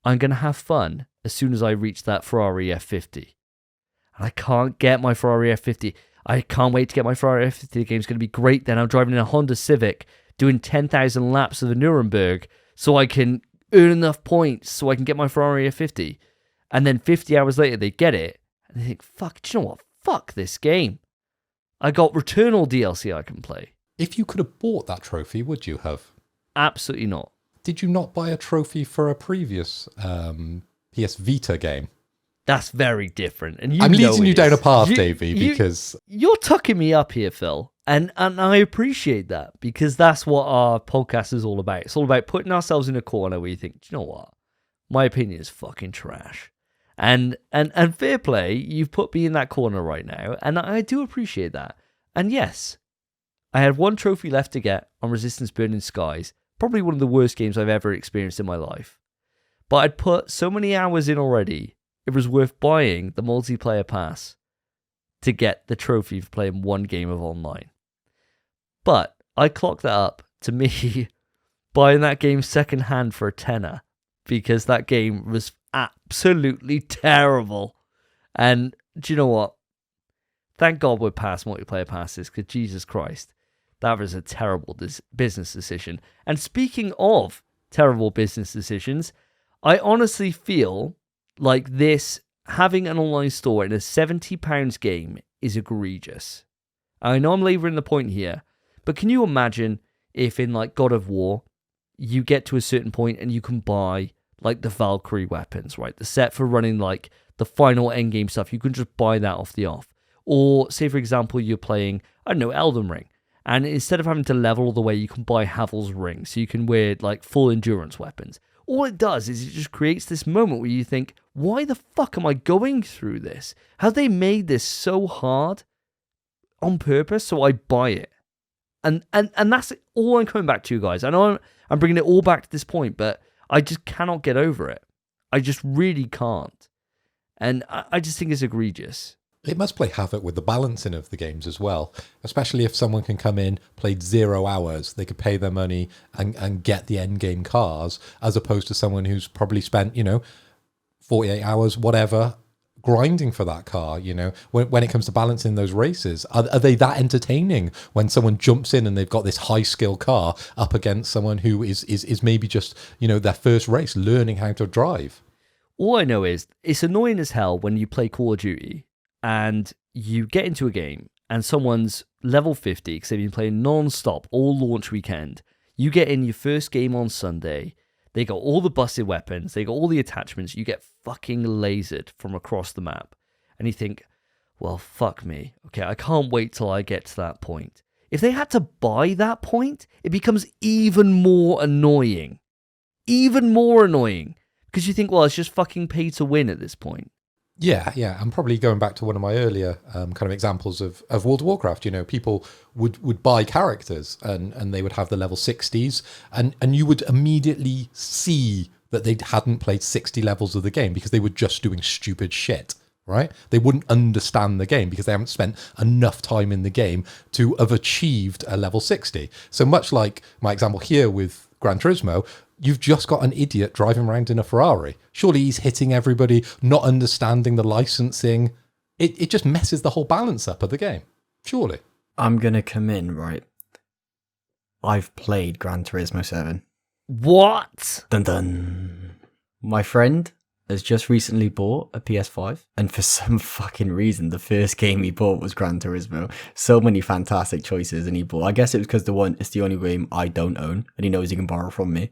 I'm going to have fun as soon as I reach that Ferrari F50. And I can't get my Ferrari F50. I can't wait to get my Ferrari F50. The game's going to be great. Then I'm driving in a Honda Civic, doing 10,000 laps of the Nuremberg, so I can earn enough points so I can get my Ferrari F50. And then 50 hours later, they get it, and they think, fuck, do you know what? Fuck this game. I got Returnal DLC I can play. If you could have bought that trophy, would you have? Absolutely not. Did you not buy a trophy for a previous PS Vita game? That's very different. And I'm leading you down a path, Davey, because... You're tucking me up here, Phil. And I appreciate that, because that's what our podcast is all about. It's all about putting ourselves in a corner where you think, do you know what? My opinion is fucking trash. And fair play, you've put me in that corner right now, and I do appreciate that. And yes, I had one trophy left to get on Resistance Burning Skies, probably one of the worst games I've ever experienced in my life. But I'd put so many hours in already, it was worth buying the multiplayer pass to get the trophy for playing one game of online. But I clocked that up to me buying that game secondhand for a tenner, because that game was absolutely terrible. And do you know what? Thank God we're past multiplayer passes, because Jesus Christ, that was a terrible business decision. And speaking of terrible business decisions, I honestly feel like this, having an online store in a £70 game, is egregious. I know I'm labouring the point here, but can you imagine if in like God of War, you get to a certain point and you can buy like the Valkyrie weapons, right? The set for running like the final endgame stuff. You can just buy that off the off. Or say, for example, you're playing, I don't know, Elden Ring. And instead of having to level all the way, you can buy Havel's ring. So you can wear like full endurance weapons. All it does is it just creates this moment where you think, why the fuck am I going through this? Have they made this so hard on purpose so I buy it? And that's all I'm coming back to, guys. I know I'm bringing it all back to this point, but I just cannot get over it. I just really can't. And I just think it's egregious. It must play havoc with the balancing of the games as well, especially if someone can come in, played 0 hours, they could pay their money and get the end game cars, as opposed to someone who's probably spent, 48 hours, whatever, grinding for that car. When it comes to balancing those races, are they that entertaining when someone jumps in and they've got this high skill car up against someone who is maybe just, their first race learning how to drive? All I know is it's annoying as hell when you play Call of Duty and you get into a game and someone's level 50 because they've been playing non-stop all launch weekend. You get in your first game on Sunday. They got all the busted weapons. They got all the attachments. You get fucking lasered from across the map. And you think, well, fuck me. Okay, I can't wait till I get to that point. If they had to buy that point, it becomes even more annoying. Even more annoying. Because you think, well, it's just fucking pay to win at this point. Yeah. I'm probably going back to one of my earlier kind of examples of World of Warcraft. People would buy characters and they would have the level 60s and you would immediately see that they hadn't played 60 levels of the game because they were just doing stupid shit, right? They wouldn't understand the game because they haven't spent enough time in the game to have achieved a level 60. So much like my example here with Gran Turismo, you've just got an idiot driving around in a Ferrari. Surely he's hitting everybody, not understanding the licensing. It just messes the whole balance up of the game. Surely. I'm going to come in, right? I've played Gran Turismo 7. What? Dun dun. My friend has just recently bought a PS5, and for some fucking reason, the first game he bought was Gran Turismo. So many fantastic choices, and he bought. I guess it was because it's the only game I don't own, and he knows he can borrow from me.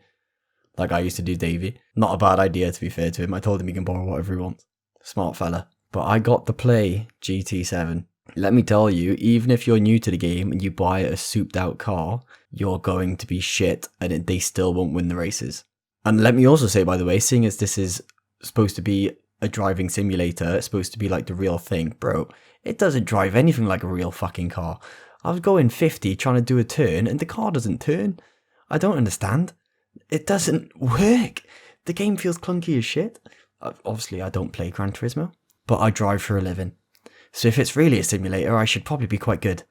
Like I used to do Davey. Not a bad idea, to be fair to him. I told him he can borrow whatever he wants. Smart fella. But I got to play GT7. Let me tell you, even if you're new to the game and you buy a souped out car, you're going to be shit and they still won't win the races. And let me also say, by the way, seeing as this is supposed to be a driving simulator, it's supposed to be like the real thing, bro, it doesn't drive anything like a real fucking car. I was going 50 trying to do a turn and the car doesn't turn. I don't understand. It doesn't work. The game feels clunky as shit. Obviously, I don't play Gran Turismo, but I drive for a living. So if it's really a simulator, I should probably be quite good.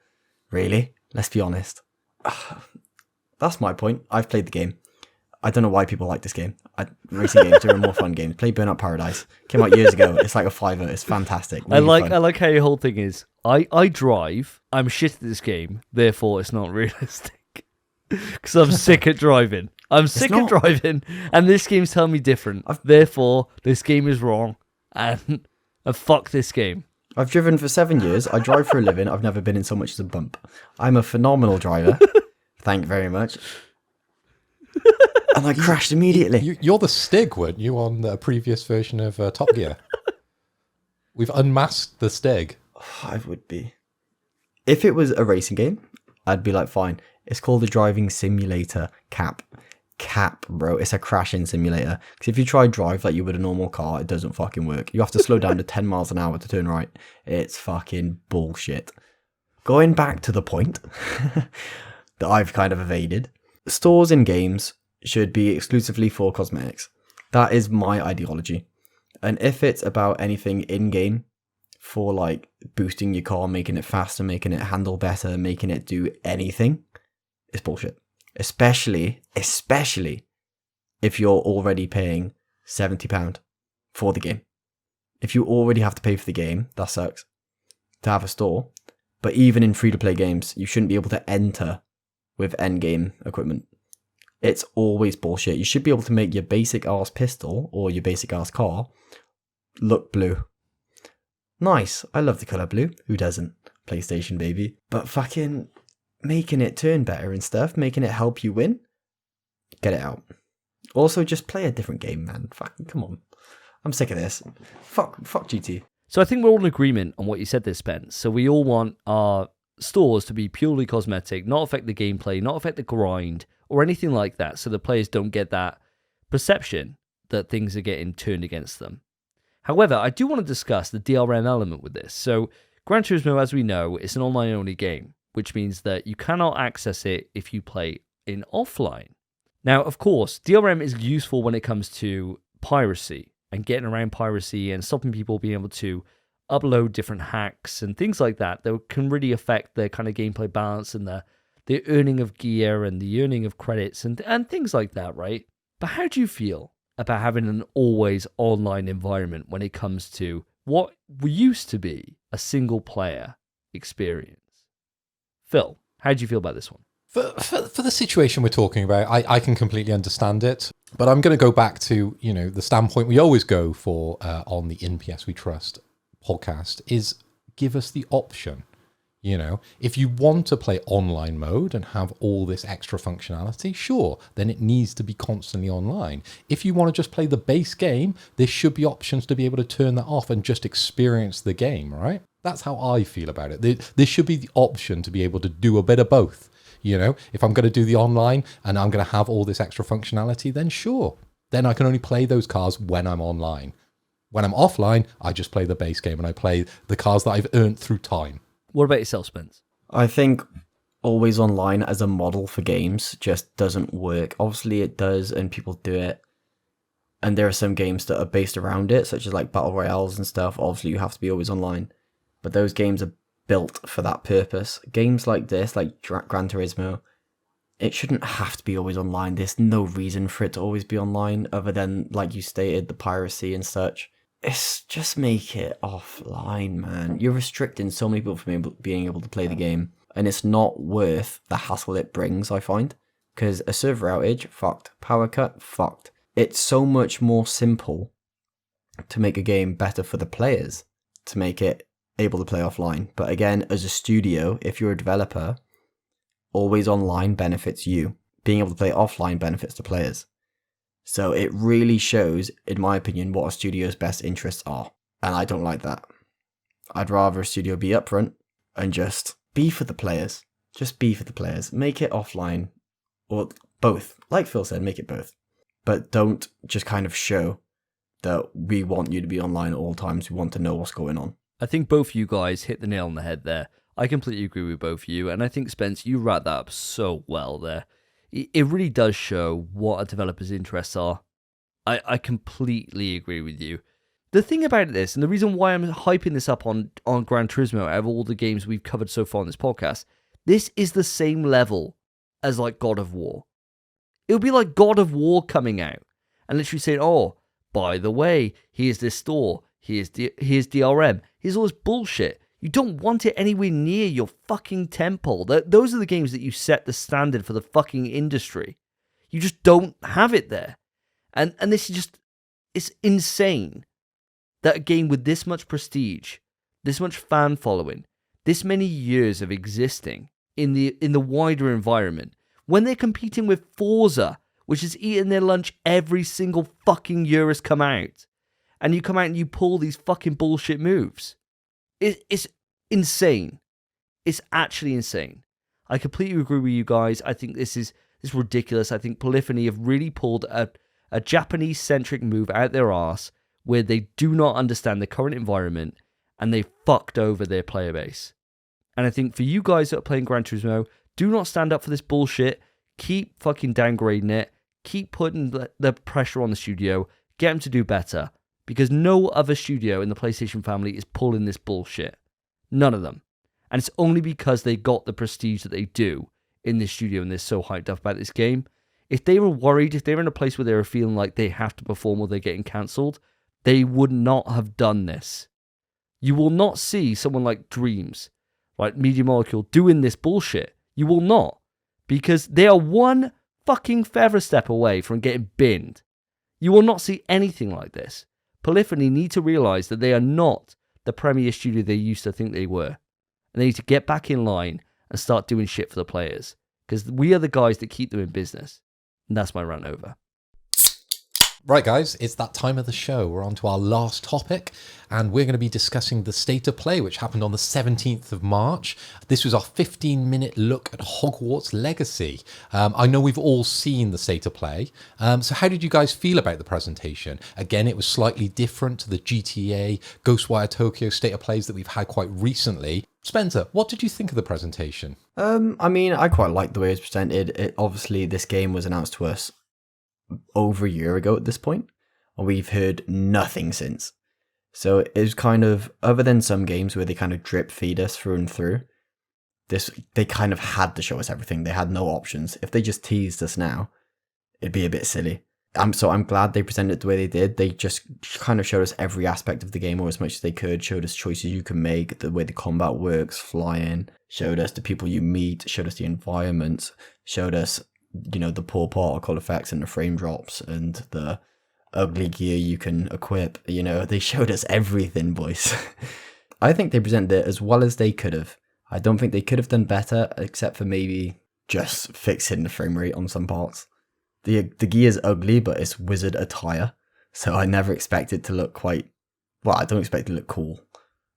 Really? Let's be honest. That's my point. I've played the game. I don't know why people like this game. Racing games are more fun games. Play Burnout Paradise. Came out years ago. It's like a $5. It's fantastic. Really I like how your whole thing is, I drive, I'm shit at this game, therefore it's not realistic. Because I'm sick at driving. I'm sick of driving, and this game's telling me different. Therefore, this game is wrong, and fuck this game. I've driven for 7 years. I drive for a living. I've never been in so much as a bump. I'm a phenomenal driver. Thank you very much. And I crashed immediately. You're the Stig, weren't you, on the previous version of Top Gear? We've unmasked the Stig. I would be. If it was a racing game, I'd be like, fine. It's called a driving simulator. Cap, bro. It's a crashing simulator. Because if you try drive like you would a normal car, it doesn't fucking work. You have to slow down to 10 miles an hour to turn right. It's fucking bullshit. Going back to the point that I've kind of evaded. Stores in games should be exclusively for cosmetics. That is my ideology. And if it's about anything in-game for like boosting your car, making it faster, making it handle better, making it do anything, it's bullshit. Especially if you're already paying £70 for the game. If you already have to pay for the game, that sucks to have a store. But even in free-to-play games, you shouldn't be able to enter with endgame equipment. It's always bullshit. You should be able to make your basic ass pistol or your basic ass car look blue. Nice. I love the colour blue. Who doesn't? PlayStation, baby. But fucking making it turn better and stuff, making it help you win, get it out. Also, just play a different game, man. Fucking come on. I'm sick of this. Fuck GT. So I think we're all in agreement on what you said there, Spence. So we all want our stores to be purely cosmetic, not affect the gameplay, not affect the grind, or anything like that, so the players don't get that perception that things are getting turned against them. However, I do want to discuss the DRM element with this. So Gran Turismo, as we know, is an online-only game. which means that you cannot access it if you play in offline. Now, of course, DRM is useful when it comes to piracy and getting around piracy and stopping people being able to upload different hacks and things like that can really affect the kind of gameplay balance and the earning of gear and the earning of credits and things like that, right? But how do you feel about having an always online environment when it comes to what used to be a single player experience? Phil, how do you feel about this one? For the situation we're talking about, I can completely understand it, but I'm going to go back to, the standpoint we always go for on the In PS We Trust podcast is give us the option. If you want to play online mode and have all this extra functionality, sure, then it needs to be constantly online. If you want to just play the base game, there should be options to be able to turn that off and just experience the game, right? That's how I feel about it. There should be the option to be able to do a bit of both. If I'm going to do the online and I'm going to have all this extra functionality, then sure. Then I can only play those cars when I'm online. When I'm offline, I just play the base game and I play the cars that I've earned through time. What about yourself, Spence? I think always online as a model for games just doesn't work. Obviously it does and people do it. And there are some games that are based around it, such as like Battle Royales and stuff. Obviously you have to be always online. But those games are built for that purpose. Games like this, like Gran Turismo, it shouldn't have to be always online. There's no reason for it to always be online other than, like you stated, the piracy and such. It's just make it offline, man. You're restricting so many people from being able to play the game, and it's not worth the hassle it brings, I find. Because a server outage, fucked. Power cut, fucked. It's so much more simple to make a game better for the players, to make it able to play offline. But again, as a studio, if you're a developer, always online benefits you. Being able to play offline benefits the players. So it really shows, in my opinion, what a studio's best interests are. And I don't like that. I'd rather a studio be upfront and just be for the players. Just be for the players. Make it offline. Or both. Like Phil said, make it both. But don't just kind of show that we want you to be online at all times. We want to know what's going on. I think both you guys hit the nail on the head there. I completely agree with both of you. And I think, Spence, you wrapped that up so well there. It really does show what a developer's interests are. I completely agree with you. The thing about this, and the reason why I'm hyping this up on Gran Turismo out of all the games we've covered so far on this podcast, this is the same level as like God of War. It would be like God of War coming out and literally saying, oh, by the way, here's this store, here's DRM, here's all this bullshit. You don't want it anywhere near your fucking temple. Those are the games that you set the standard for the fucking industry. You just don't have it there. And this is just, it's insane that a game with this much prestige, this much fan following, this many years of existing in the wider environment, when they're competing with Forza, which is eating their lunch every single fucking year has come out, and you come out and you pull these fucking bullshit moves. It's insane. It's actually insane. I completely agree with you guys. I think this is ridiculous. I think Polyphony have really pulled a Japanese-centric move out their arse where they do not understand the current environment and they fucked over their player base. And I think for you guys that are playing Gran Turismo, do not stand up for this bullshit. Keep fucking downgrading it. Keep putting the pressure on the studio. Get them to do better. Because no other studio in the PlayStation family is pulling this bullshit. None of them. And it's only because they got the prestige that they do in this studio and they're so hyped up about this game. If they were worried, if they were in a place where they were feeling like they have to perform or they're getting cancelled, they would not have done this. You will not see someone like Dreams, like Media Molecule, doing this bullshit. You will not. Because they are one fucking feather step away from getting binned. You will not see anything like this. Polyphony need to realise that they are not the premier studio they used to think they were. And they need to get back in line and start doing shit for the players. Because we are the guys that keep them in business. And that's my rant over. Right, guys, it's that time of the show. We're on to our last topic, and we're going to be discussing the State of Play, which happened on the 17th of March. This was our 15-minute look at Hogwarts Legacy. I know we've all seen the State of Play. So how did you guys feel about the presentation? Again, it was slightly different to the GTA, Ghostwire Tokyo State of Plays that we've had quite recently. Spencer, what did you think of the presentation? I mean, I quite liked the way it was presented. Obviously, this game was announced to us over a year ago at this point, and we've heard nothing since. So it was kind of, other than some games where they kind of drip feed us through and through, they kind of had to show us everything. They had no options. If they just teased us now, it'd be a bit silly. I'm glad they presented it the way they did. They just kind of showed us every aspect of the game, or as much as they could, showed us choices you can make, the way the combat works, flying, showed us the people you meet, showed us the environment, showed us, the poor particle effects and the frame drops and the ugly gear you can equip. They showed us everything, boys. I think they presented it as well as they could have. I don't think they could have done better, except for maybe just fixing the frame rate on some parts. The gear's ugly, but it's wizard attire, so I never expect it to look I don't expect it to look cool.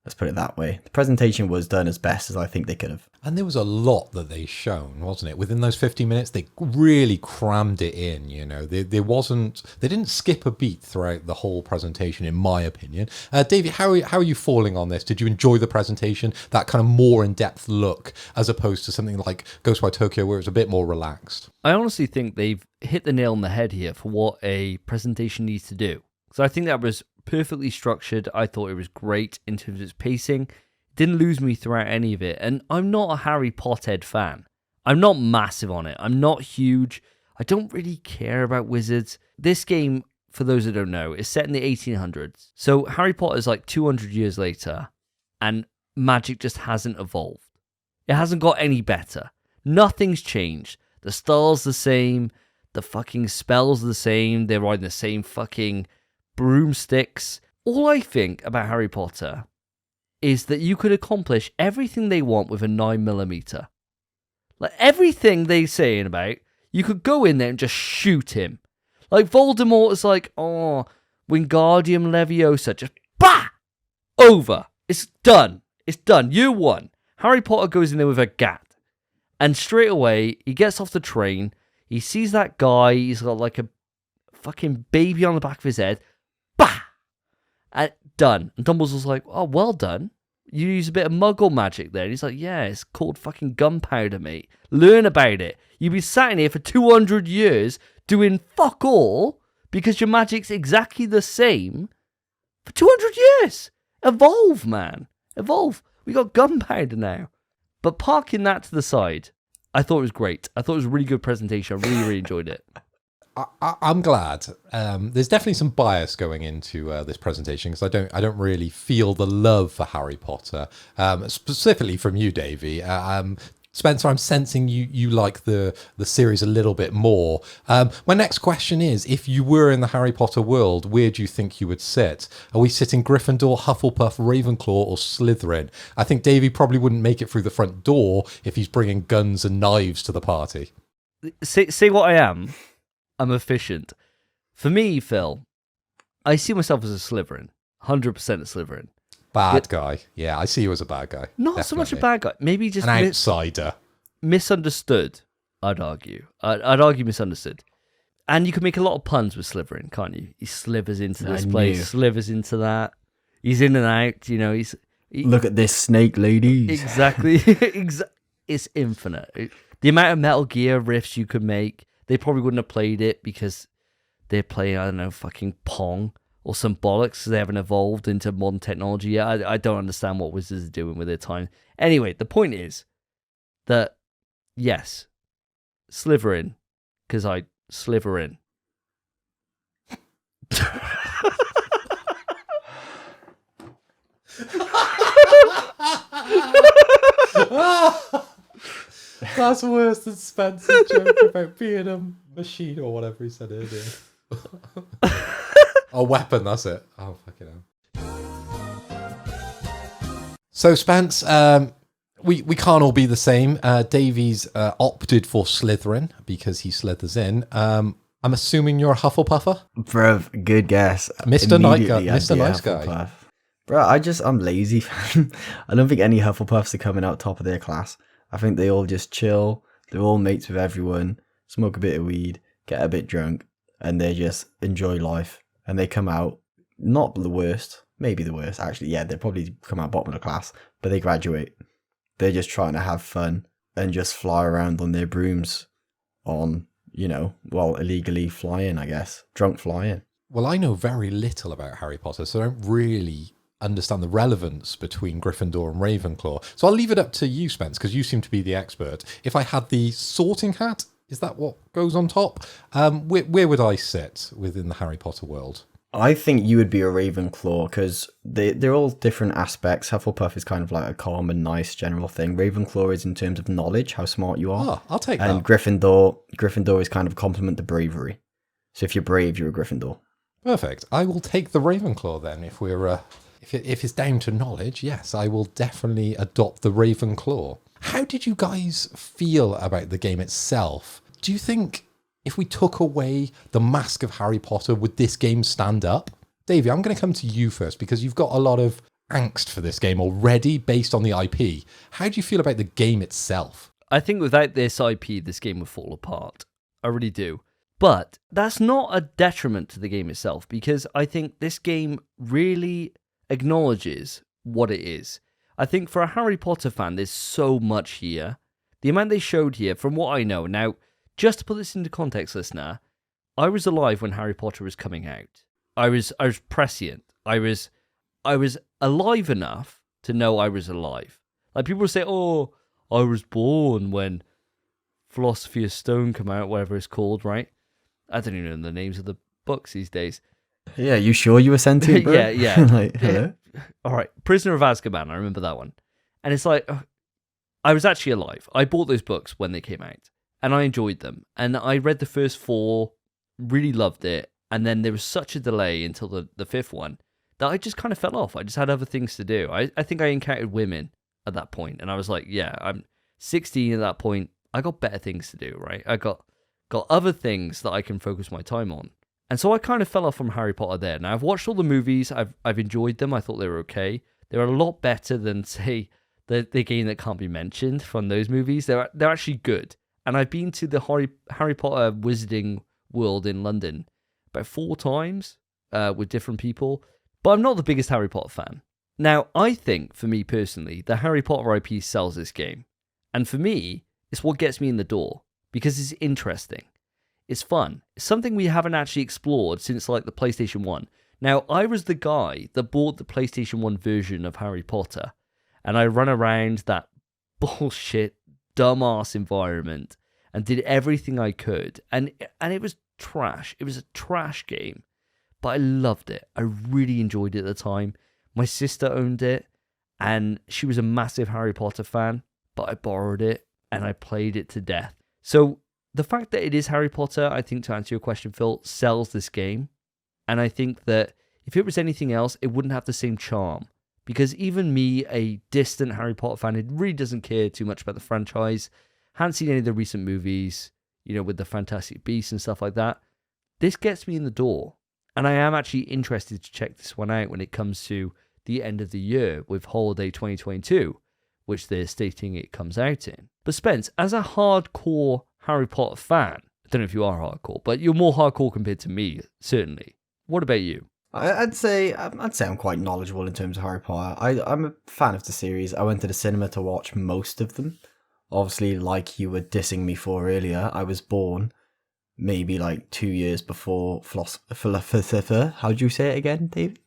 Let's put it that way. The presentation was done as best as I think they could have. And there was a lot that they shown, wasn't it? Within those 50 minutes, they really crammed it in, They didn't skip a beat throughout the whole presentation, in my opinion. Davey, how are you falling on this? Did you enjoy the presentation? That kind of more in-depth look, as opposed to something like Ghostwire Tokyo, where it's a bit more relaxed? I honestly think they've hit the nail on the head here for what a presentation needs to do. So I think that was perfectly structured. I thought it was great in terms of its pacing. Didn't lose me throughout any of it. And I'm not a Harry Potter fan. I'm not massive on it. I'm not huge. I don't really care about wizards. This game, for those that don't know, is set in the 1800s. So Harry Potter is like 200 years later, and magic just hasn't evolved. It hasn't got any better. Nothing's changed. The style's the same. The fucking spells are the same. They're riding the same fucking broomsticks. All I think about Harry Potter is that you could accomplish everything they want with a 9mm. Like, everything they're saying about, you could go in there and just shoot him. Like, Voldemort is like, Wingardium Leviosa, just bah! Over. It's done. It's done. You won. Harry Potter goes in there with a gat. And straight away, he gets off the train, he sees that guy, he's got like a fucking baby on the back of his head. Bah! And done. And Dumbledore's like, oh, well done. You use a bit of muggle magic there. And he's like, yeah, it's called fucking gunpowder, mate. Learn about it. You've been sat in here for 200 years doing fuck all because your magic's exactly the same for 200 years. Evolve, man. Evolve. We got gunpowder now. But parking that to the side, I thought it was great. I thought it was a really good presentation. I really, really enjoyed it. I'm glad. There's definitely some bias going into this presentation because I don't really feel the love for Harry Potter, specifically from you, Davey. Spencer, I'm sensing you like the series a little bit more. My next question is, if you were in the Harry Potter world, where do you think you would sit? Are we sitting Gryffindor, Hufflepuff, Ravenclaw, or Slytherin? I think Davey probably wouldn't make it through the front door if he's bringing guns and knives to the party. Say what I am. I'm efficient. For me, Phil, I see myself as a Slytherin. 100% a Slytherin. Bad guy. Yeah, I see you as a bad guy. Not Definitely. so much a bad guy. Maybe just an outsider. Misunderstood, I'd argue. I'd argue misunderstood. And you can make a lot of puns with Slytherin, can't you? He slivers into this place, slivers into that. He's in and out, Look at this snake, ladies. Exactly. It's infinite. The amount of Metal Gear riffs you could make, they probably wouldn't have played it because they're playing, I don't know, fucking Pong or some bollocks because they haven't evolved into modern technology yet. I don't understand what Wizards are doing with their time. Anyway, the point is that, yes, Slytherin, because I sliver in. That's worse than Spencer's joke about being a machine or whatever he said earlier. A weapon, that's it. Oh, fucking hell. So, Spence, we can't all be the same. Davey's opted for Slytherin because he slithers in. I'm assuming you're a Hufflepuffer? Bruv, good guess. Mr. Nice Guy. Mr. Nice Guy. Bro, I'm lazy. I don't think any Hufflepuffs are coming out top of their class. I think they all just chill. They're all mates with everyone, smoke a bit of weed, get a bit drunk, and they just enjoy life. And they come out, not the worst, maybe the worst. Actually, yeah, they probably come out bottom of the class, but they graduate. They're just trying to have fun and just fly around on their brooms on, illegally flying, I guess. Drunk flying. Well, I know very little about Harry Potter, so I don't really understand the relevance between Gryffindor and Ravenclaw. So I'll leave it up to you, Spence, because you seem to be the expert. If I had the sorting hat, is that what goes on top? Where would I sit within the Harry Potter world? I think you would be a Ravenclaw because they're all different aspects. Hufflepuff is kind of like a calm and nice general thing. Ravenclaw is in terms of knowledge, how smart you are. Oh, I'll take that. And Gryffindor is kind of a compliment to bravery. So if you're brave, you're a Gryffindor. Perfect. I will take the Ravenclaw then. If we're if it's down to knowledge, yes, I will definitely adopt the Ravenclaw. How did you guys feel about the game itself? Do you think if we took away the mask of Harry Potter, would this game stand up? Davey, I'm going to come to you first because you've got a lot of angst for this game already based on the IP. How do you feel about the game itself? I think without this IP, this game would fall apart. I really do. But that's not a detriment to the game itself because I think this game really acknowledges what it is. I think for a Harry Potter fan, there's so much here. The amount they showed here, from what I know. Now, just to put this into context, listener, I was alive when Harry Potter was coming out. I was prescient. I was alive enough to know I was alive. Like people say, "Oh, I was born when Philosophy of Stone came out," whatever it's called, right? I don't even know the names of the books these days. Yeah, you sure you were sentient, bro? Yeah. Like, hello? All right, Prisoner of Azkaban. I remember that one, and it's like I was actually alive. I bought those books when they came out. And I enjoyed them. And I read the first 4, really loved it. And then there was such a delay until the 5th one that I just kind of fell off. I just had other things to do. I think I encountered women at that point. And I was like, yeah, I'm 16 at that point. I got better things to do, right? I got other things that I can focus my time on. And so I kind of fell off from Harry Potter there. Now, I've watched all the movies. I've enjoyed them. I thought they were okay. They were a lot better than, say, the game that can't be mentioned from those movies. They're actually good. And I've been to the Harry Potter Wizarding World in London about 4 times with different people. But I'm not the biggest Harry Potter fan. Now, I think, for me personally, the Harry Potter IP sells this game. And for me, it's what gets me in the door. Because it's interesting. It's fun. It's something we haven't actually explored since, like, the PlayStation 1. Now, I was the guy that bought the PlayStation 1 version of Harry Potter. And I run around that bullshit dumbass environment and did everything I could, and it was trash. It was a trash game, but I loved it. I really enjoyed it at the time. My sister owned it, and she was a massive Harry Potter fan, but I borrowed it and I played it to death. So the fact that it is Harry Potter, I think, to answer your question, Phil, sells this game, and I think that if it was anything else, it wouldn't have the same charm. Because even me, a distant Harry Potter fan who really doesn't care too much about the franchise, hadn't seen any of the recent movies, with the Fantastic Beasts and stuff like that, this gets me in the door. And I am actually interested to check this one out when it comes to the end of the year with Holiday 2022, which they're stating it comes out in. But Spence, as a hardcore Harry Potter fan, I don't know if you are hardcore, but you're more hardcore compared to me, certainly. What about you? I'd say I'm quite knowledgeable in terms of Harry Potter. I'm a fan of the series. I went to the cinema to watch most of them. Obviously, like you were dissing me for earlier, I was born maybe like 2 years before philosopher. How do you say it again, Davey?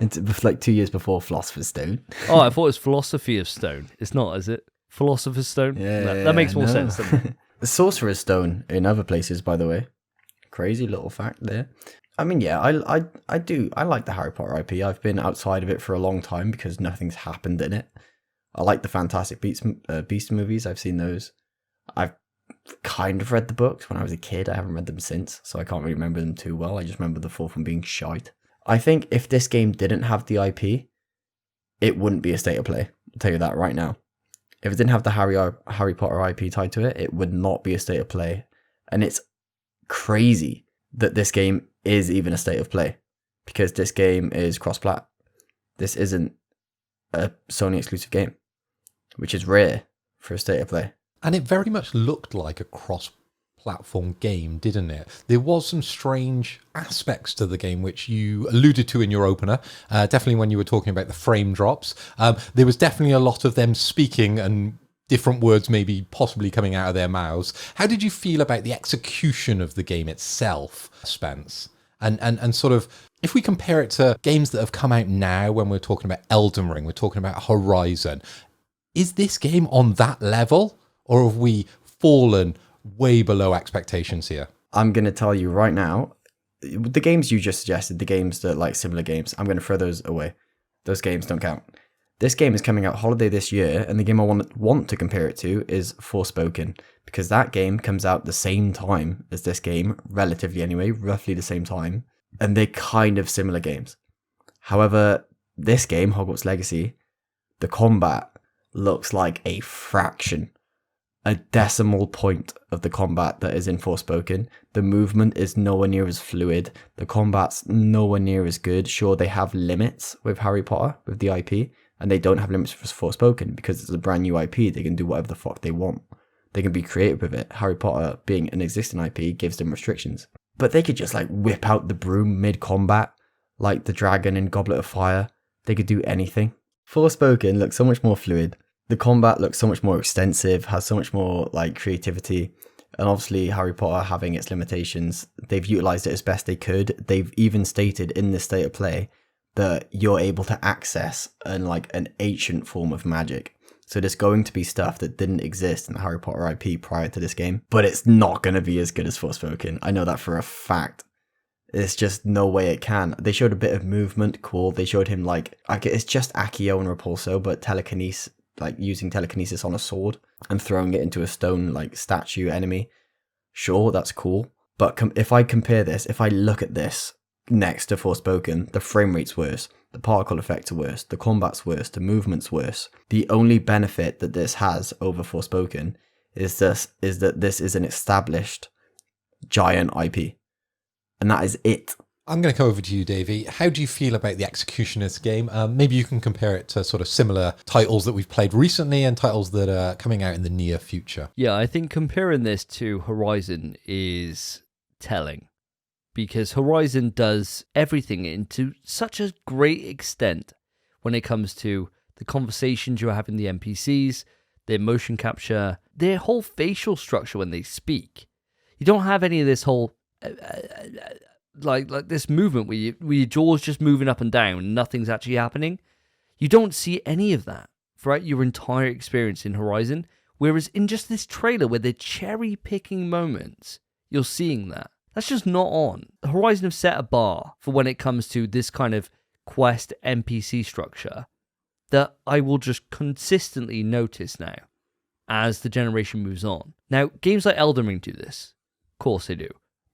It's like 2 years before Philosopher's Stone. Oh, I thought it was Philosophy of Stone. It's not, is it? Philosopher's Stone? Yeah, that makes more sense, doesn't it? The Sorcerer's Stone in other places, by the way. Crazy little fact there. I mean, yeah, I like the Harry Potter IP. I've been outside of it for a long time because nothing's happened in it. I like the Fantastic Beasts movies. I've seen those. I've kind of read the books when I was a kid. I haven't read them since, so I can't really remember them too well. I just remember the 4th one being shite. I think if this game didn't have the IP, it wouldn't be a state of play. I'll tell you that right now. If it didn't have the Harry Potter IP tied to it, it would not be a state of play. And it's crazy that this game is even a state of play because this game is cross-plat. This isn't a Sony exclusive game, which is rare for a state of play. And it very much looked like a cross platform game, didn't it? There was some strange aspects to the game, which you alluded to in your opener, definitely when you were talking about the frame drops. There was definitely a lot of them speaking and different words maybe possibly coming out of their mouths. How did you feel about the execution of the game itself, Spence? And sort of, if we compare it to games that have come out now, when we're talking about Elden Ring, we're talking about Horizon, is this game on that level, or have we fallen way below expectations here? I'm going to tell you right now, the games you just suggested, the games that like similar games, I'm going to throw those away. Those games don't count. This game is coming out holiday this year, and the game I want to compare it to is Forspoken, because that game comes out the same time as this game, relatively anyway, roughly the same time, and they're kind of similar games. However, this game, Hogwarts Legacy, the combat looks like a fraction, a decimal point of the combat that is in Forspoken. The movement is nowhere near as fluid. The combat's nowhere near as good. Sure, they have limits with Harry Potter, with the IP, and they don't have limits for Forspoken because it's a brand new IP. They can do whatever the fuck they want. They can be creative with it. Harry Potter, being an existing IP, gives them restrictions. But they could just like whip out the broom mid-combat, like the dragon in Goblet of Fire. They could do anything. Forspoken looks so much more fluid. The combat looks so much more extensive, has so much more like creativity. And obviously Harry Potter having its limitations, they've utilized it as best they could. They've even stated in this state of play that you're able to access an ancient form of magic. So there's going to be stuff that didn't exist in the Harry Potter IP prior to this game, but it's not going to be as good as Forspoken. I know that for a fact. There's just no way it can. They showed a bit of movement, cool. They showed him it's just Accio and Repulso, but telekinesis, like using telekinesis on a sword and throwing it into a stone like statue enemy. Sure, that's cool. But if I compare this, if I look at this next to Forspoken, the frame rate's worse, the particle effects are worse, the combat's worse, the movement's worse. The only benefit that this has over Forspoken is that this is an established giant IP. And that is it. I'm going to go over to you, Davey. How do you feel about the execution of this game? Maybe you can compare it to sort of similar titles that we've played recently and titles that are coming out in the near future. Yeah, I think comparing this to Horizon is telling, because Horizon does everything into such a great extent when it comes to the conversations you're having with the NPCs, their motion capture, their whole facial structure when they speak. You don't have any of this whole like this movement where your jaw's just moving up and down and nothing's actually happening. You don't see any of that throughout your entire experience in Horizon, whereas in just this trailer where they're cherry picking moments, you're seeing that. That's just not on. Horizon have set a bar for when it comes to this kind of quest NPC structure that I will just consistently notice now as the generation moves on. Now, games like Elden Ring do this. Of course they do.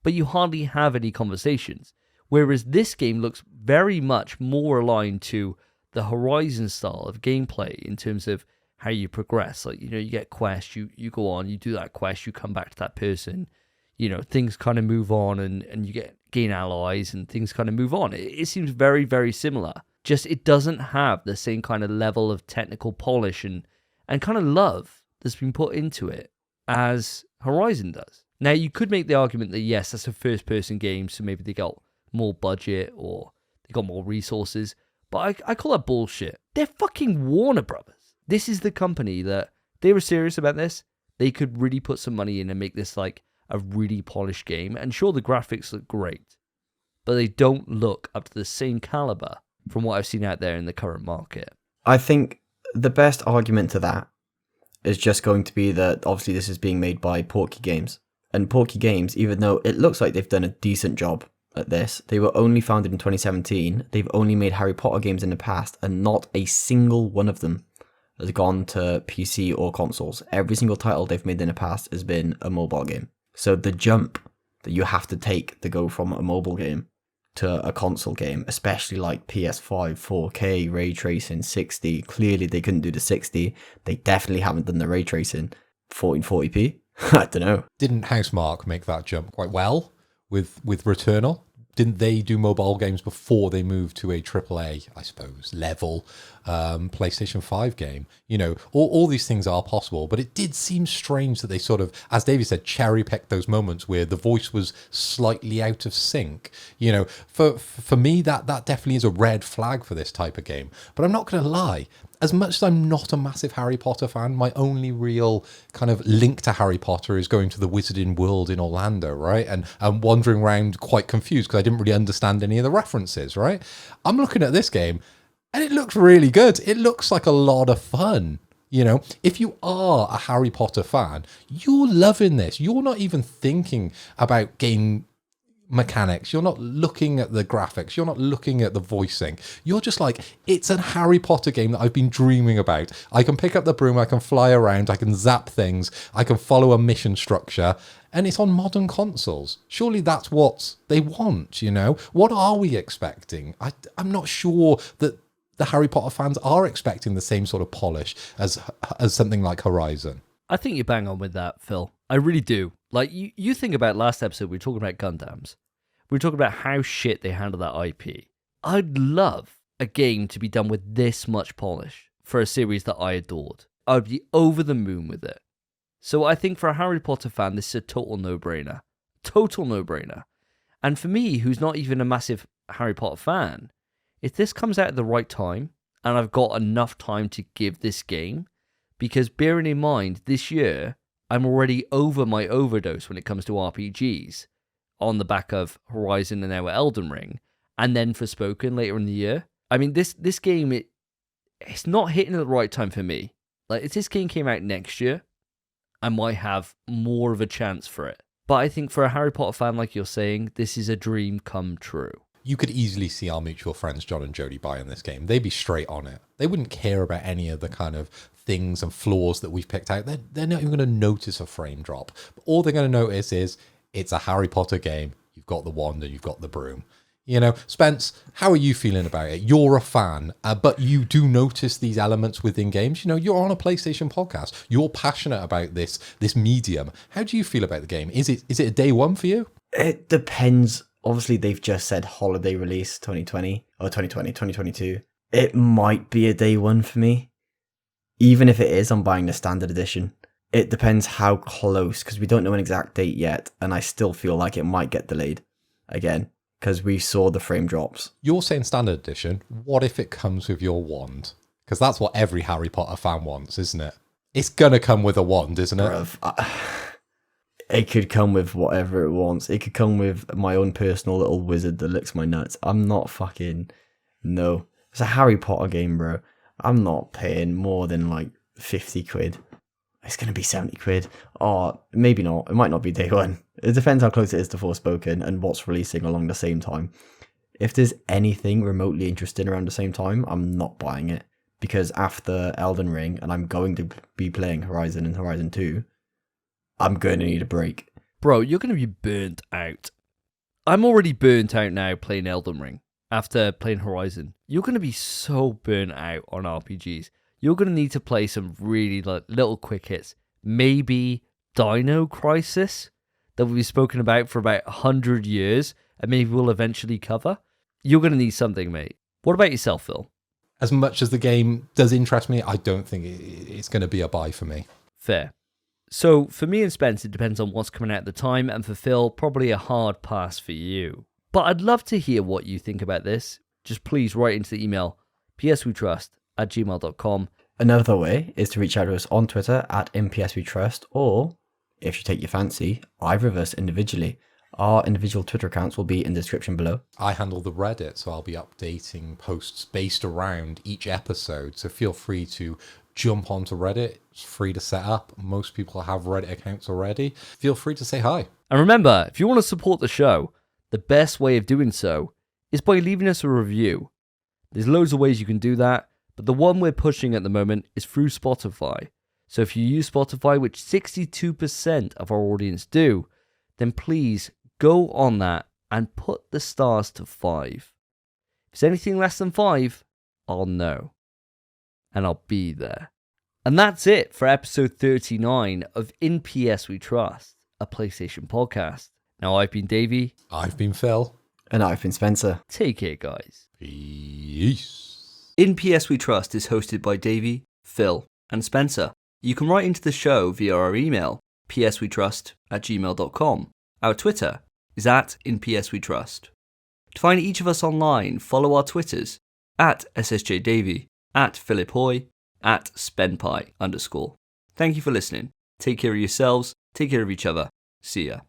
But you hardly have any conversations. Whereas this game looks very much more aligned to the Horizon style of gameplay in terms of how you progress. Like, you get quests, you go on, you do that quest, you come back to that person. Things kind of move on and you gain allies and things kind of move on. It seems very, very similar. Just it doesn't have the same kind of level of technical polish and kind of love that's been put into it as Horizon does. Now, you could make the argument that, yes, that's a first-person game, so maybe they got more budget or they got more resources, but I call that bullshit. They're fucking Warner Brothers. This is the company that, they were serious about this, they could really put some money in and make this like a really polished game, and sure, the graphics look great, but they don't look up to the same caliber from what I've seen out there in the current market. I think the best argument to that is just going to be that obviously this is being made by Porky Games. And Porky Games, even though it looks like they've done a decent job at this, they were only founded in 2017. They've only made Harry Potter games in the past, and not a single one of them has gone to PC or consoles. Every single title they've made in the past has been a mobile game. So the jump that you have to take to go from a mobile game to a console game, especially like PS5, 4K, ray tracing, 60, clearly they couldn't do the 60. They definitely haven't done the ray tracing. 1440p? I don't know. Didn't Housemarque make that jump quite well with Returnal? didn't they do mobile games before they moved to a AAA, I suppose, level PlayStation 5 game? You know, all these things are possible, but it did seem strange that they sort of, as Davey said, cherry-picked those moments where the voice was slightly out of sync. You know, for me, that definitely is a red flag for this type of game. But I'm not going to lie, as much as I'm not a massive Harry Potter fan, my only real kind of link to Harry Potter is going to the Wizarding World in Orlando, right? And I'm wandering around quite confused because I didn't really understand any of the references, right? I'm looking at this game and it looks really good. It looks like a lot of fun. You know, if you are a Harry Potter fan, you're loving this. You're not even thinking about game mechanics. You're not looking at the graphics. You're not looking at the voicing. You're just like, it's a Harry Potter game that I've been dreaming about. I can pick up the broom. I can fly around. I can zap things. I can follow a mission structure. And it's on modern consoles. Surely that's what they want, you know? What are we expecting? I'm not sure that the Harry Potter fans are expecting the same sort of polish as something like Horizon. I think you're bang on with that, Phil. I really do. Like, you think about last episode, we were talking about Gundams. We were talking about how shit they handle that IP. I'd love a game to be done with this much polish for a series that I adored. I'd be over the moon with it. So I think for a Harry Potter fan, this is a total no-brainer. Total no-brainer. And for me, who's not even a massive Harry Potter fan, if this comes out at the right time, and I've got enough time to give this game, because bearing in mind, this year, I'm already over my overdose when it comes to RPGs, on the back of Horizon and now Elden Ring, and then Forspoken later in the year. I mean, this game, it's not hitting at the right time for me. Like, if this game came out next year, I might have more of a chance for it. But I think for a Harry Potter fan, like you're saying, this is a dream come true. You could easily see our mutual friends, John and Jody, buying this game. They'd be straight on it. They wouldn't care about any of the kind of things and flaws that we've picked out. They're not even going to notice a frame drop. But all they're going to notice is it's a Harry Potter game. You've got the wand and you've got the broom. You know, Spence, how are you feeling about it? You're a fan, but you do notice these elements within games. You know, you're on a PlayStation podcast. You're passionate about this medium. How do you feel about the game? Is it a day one for you? It depends. Obviously, they've just said holiday release 2020 or 2022. It might be a day one for me. Even if it is, I'm buying the standard edition. It depends how close, because we don't know an exact date yet, and I still feel like it might get delayed again, because we saw the frame drops. You're saying standard edition. What if it comes with your wand? Because that's what every Harry Potter fan wants, isn't it? It's going to come with a wand, isn't it? Bruv, it could come with whatever it wants. It could come with my own personal little wizard that licks my nuts. I'm not fucking... No. It's a Harry Potter game, bro. I'm not paying more than like 50 quid. It's going to be 70 quid. Or maybe not. It might not be day one. It depends how close it is to Forspoken and what's releasing along the same time. If there's anything remotely interesting around the same time, I'm not buying it. Because after Elden Ring, and I'm going to be playing Horizon and Horizon 2, I'm going to need a break. Bro, you're going to be burnt out. I'm already burnt out now playing Elden Ring after playing Horizon. You're going to be so burnt out on RPGs. You're going to need to play some really little quick hits. Maybe Dino Crisis that we've spoken about for about 100 years and maybe we'll eventually cover. You're going to need something, mate. What about yourself, Phil? As much as the game does interest me, I don't think it's going to be a buy for me. Fair. So for me and Spence, it depends on what's coming out at the time, and for Phil, probably a hard pass for you. But I'd love to hear what you think about this. Just please write into the email pswetrust@gmail.com. Another way is to reach out to us on Twitter @MPSWeTrust, or, if you take your fancy, either of us individually. Our individual Twitter accounts will be in the description below. I handle the Reddit, so I'll be updating posts based around each episode. So feel free to jump onto Reddit. It's free to set up. Most people have Reddit accounts already. Feel free to say hi. And remember, if you want to support the show, the best way of doing so is by leaving us a review. There's loads of ways you can do that, but the one we're pushing at the moment is through Spotify. So if you use Spotify, which 62% of our audience do, then please go on that and put the stars to 5. If it's anything less than 5, I'll know. And I'll be there. And that's it for episode 39 of In PS We Trust, a PlayStation podcast. Now, I've been Davey. I've been Phil. And I've been Spencer. Take care, guys. Peace. In PS We Trust is hosted by Davey, Phil, and Spencer. You can write into the show via our email, pswetrust@gmail.com. Our Twitter is @InPSWeTrust. To find each of us online, follow our Twitters, @SSJDavey, @PhilipHoy, @SpenPie_. Thank you for listening. Take care of yourselves, take care of each other. See ya.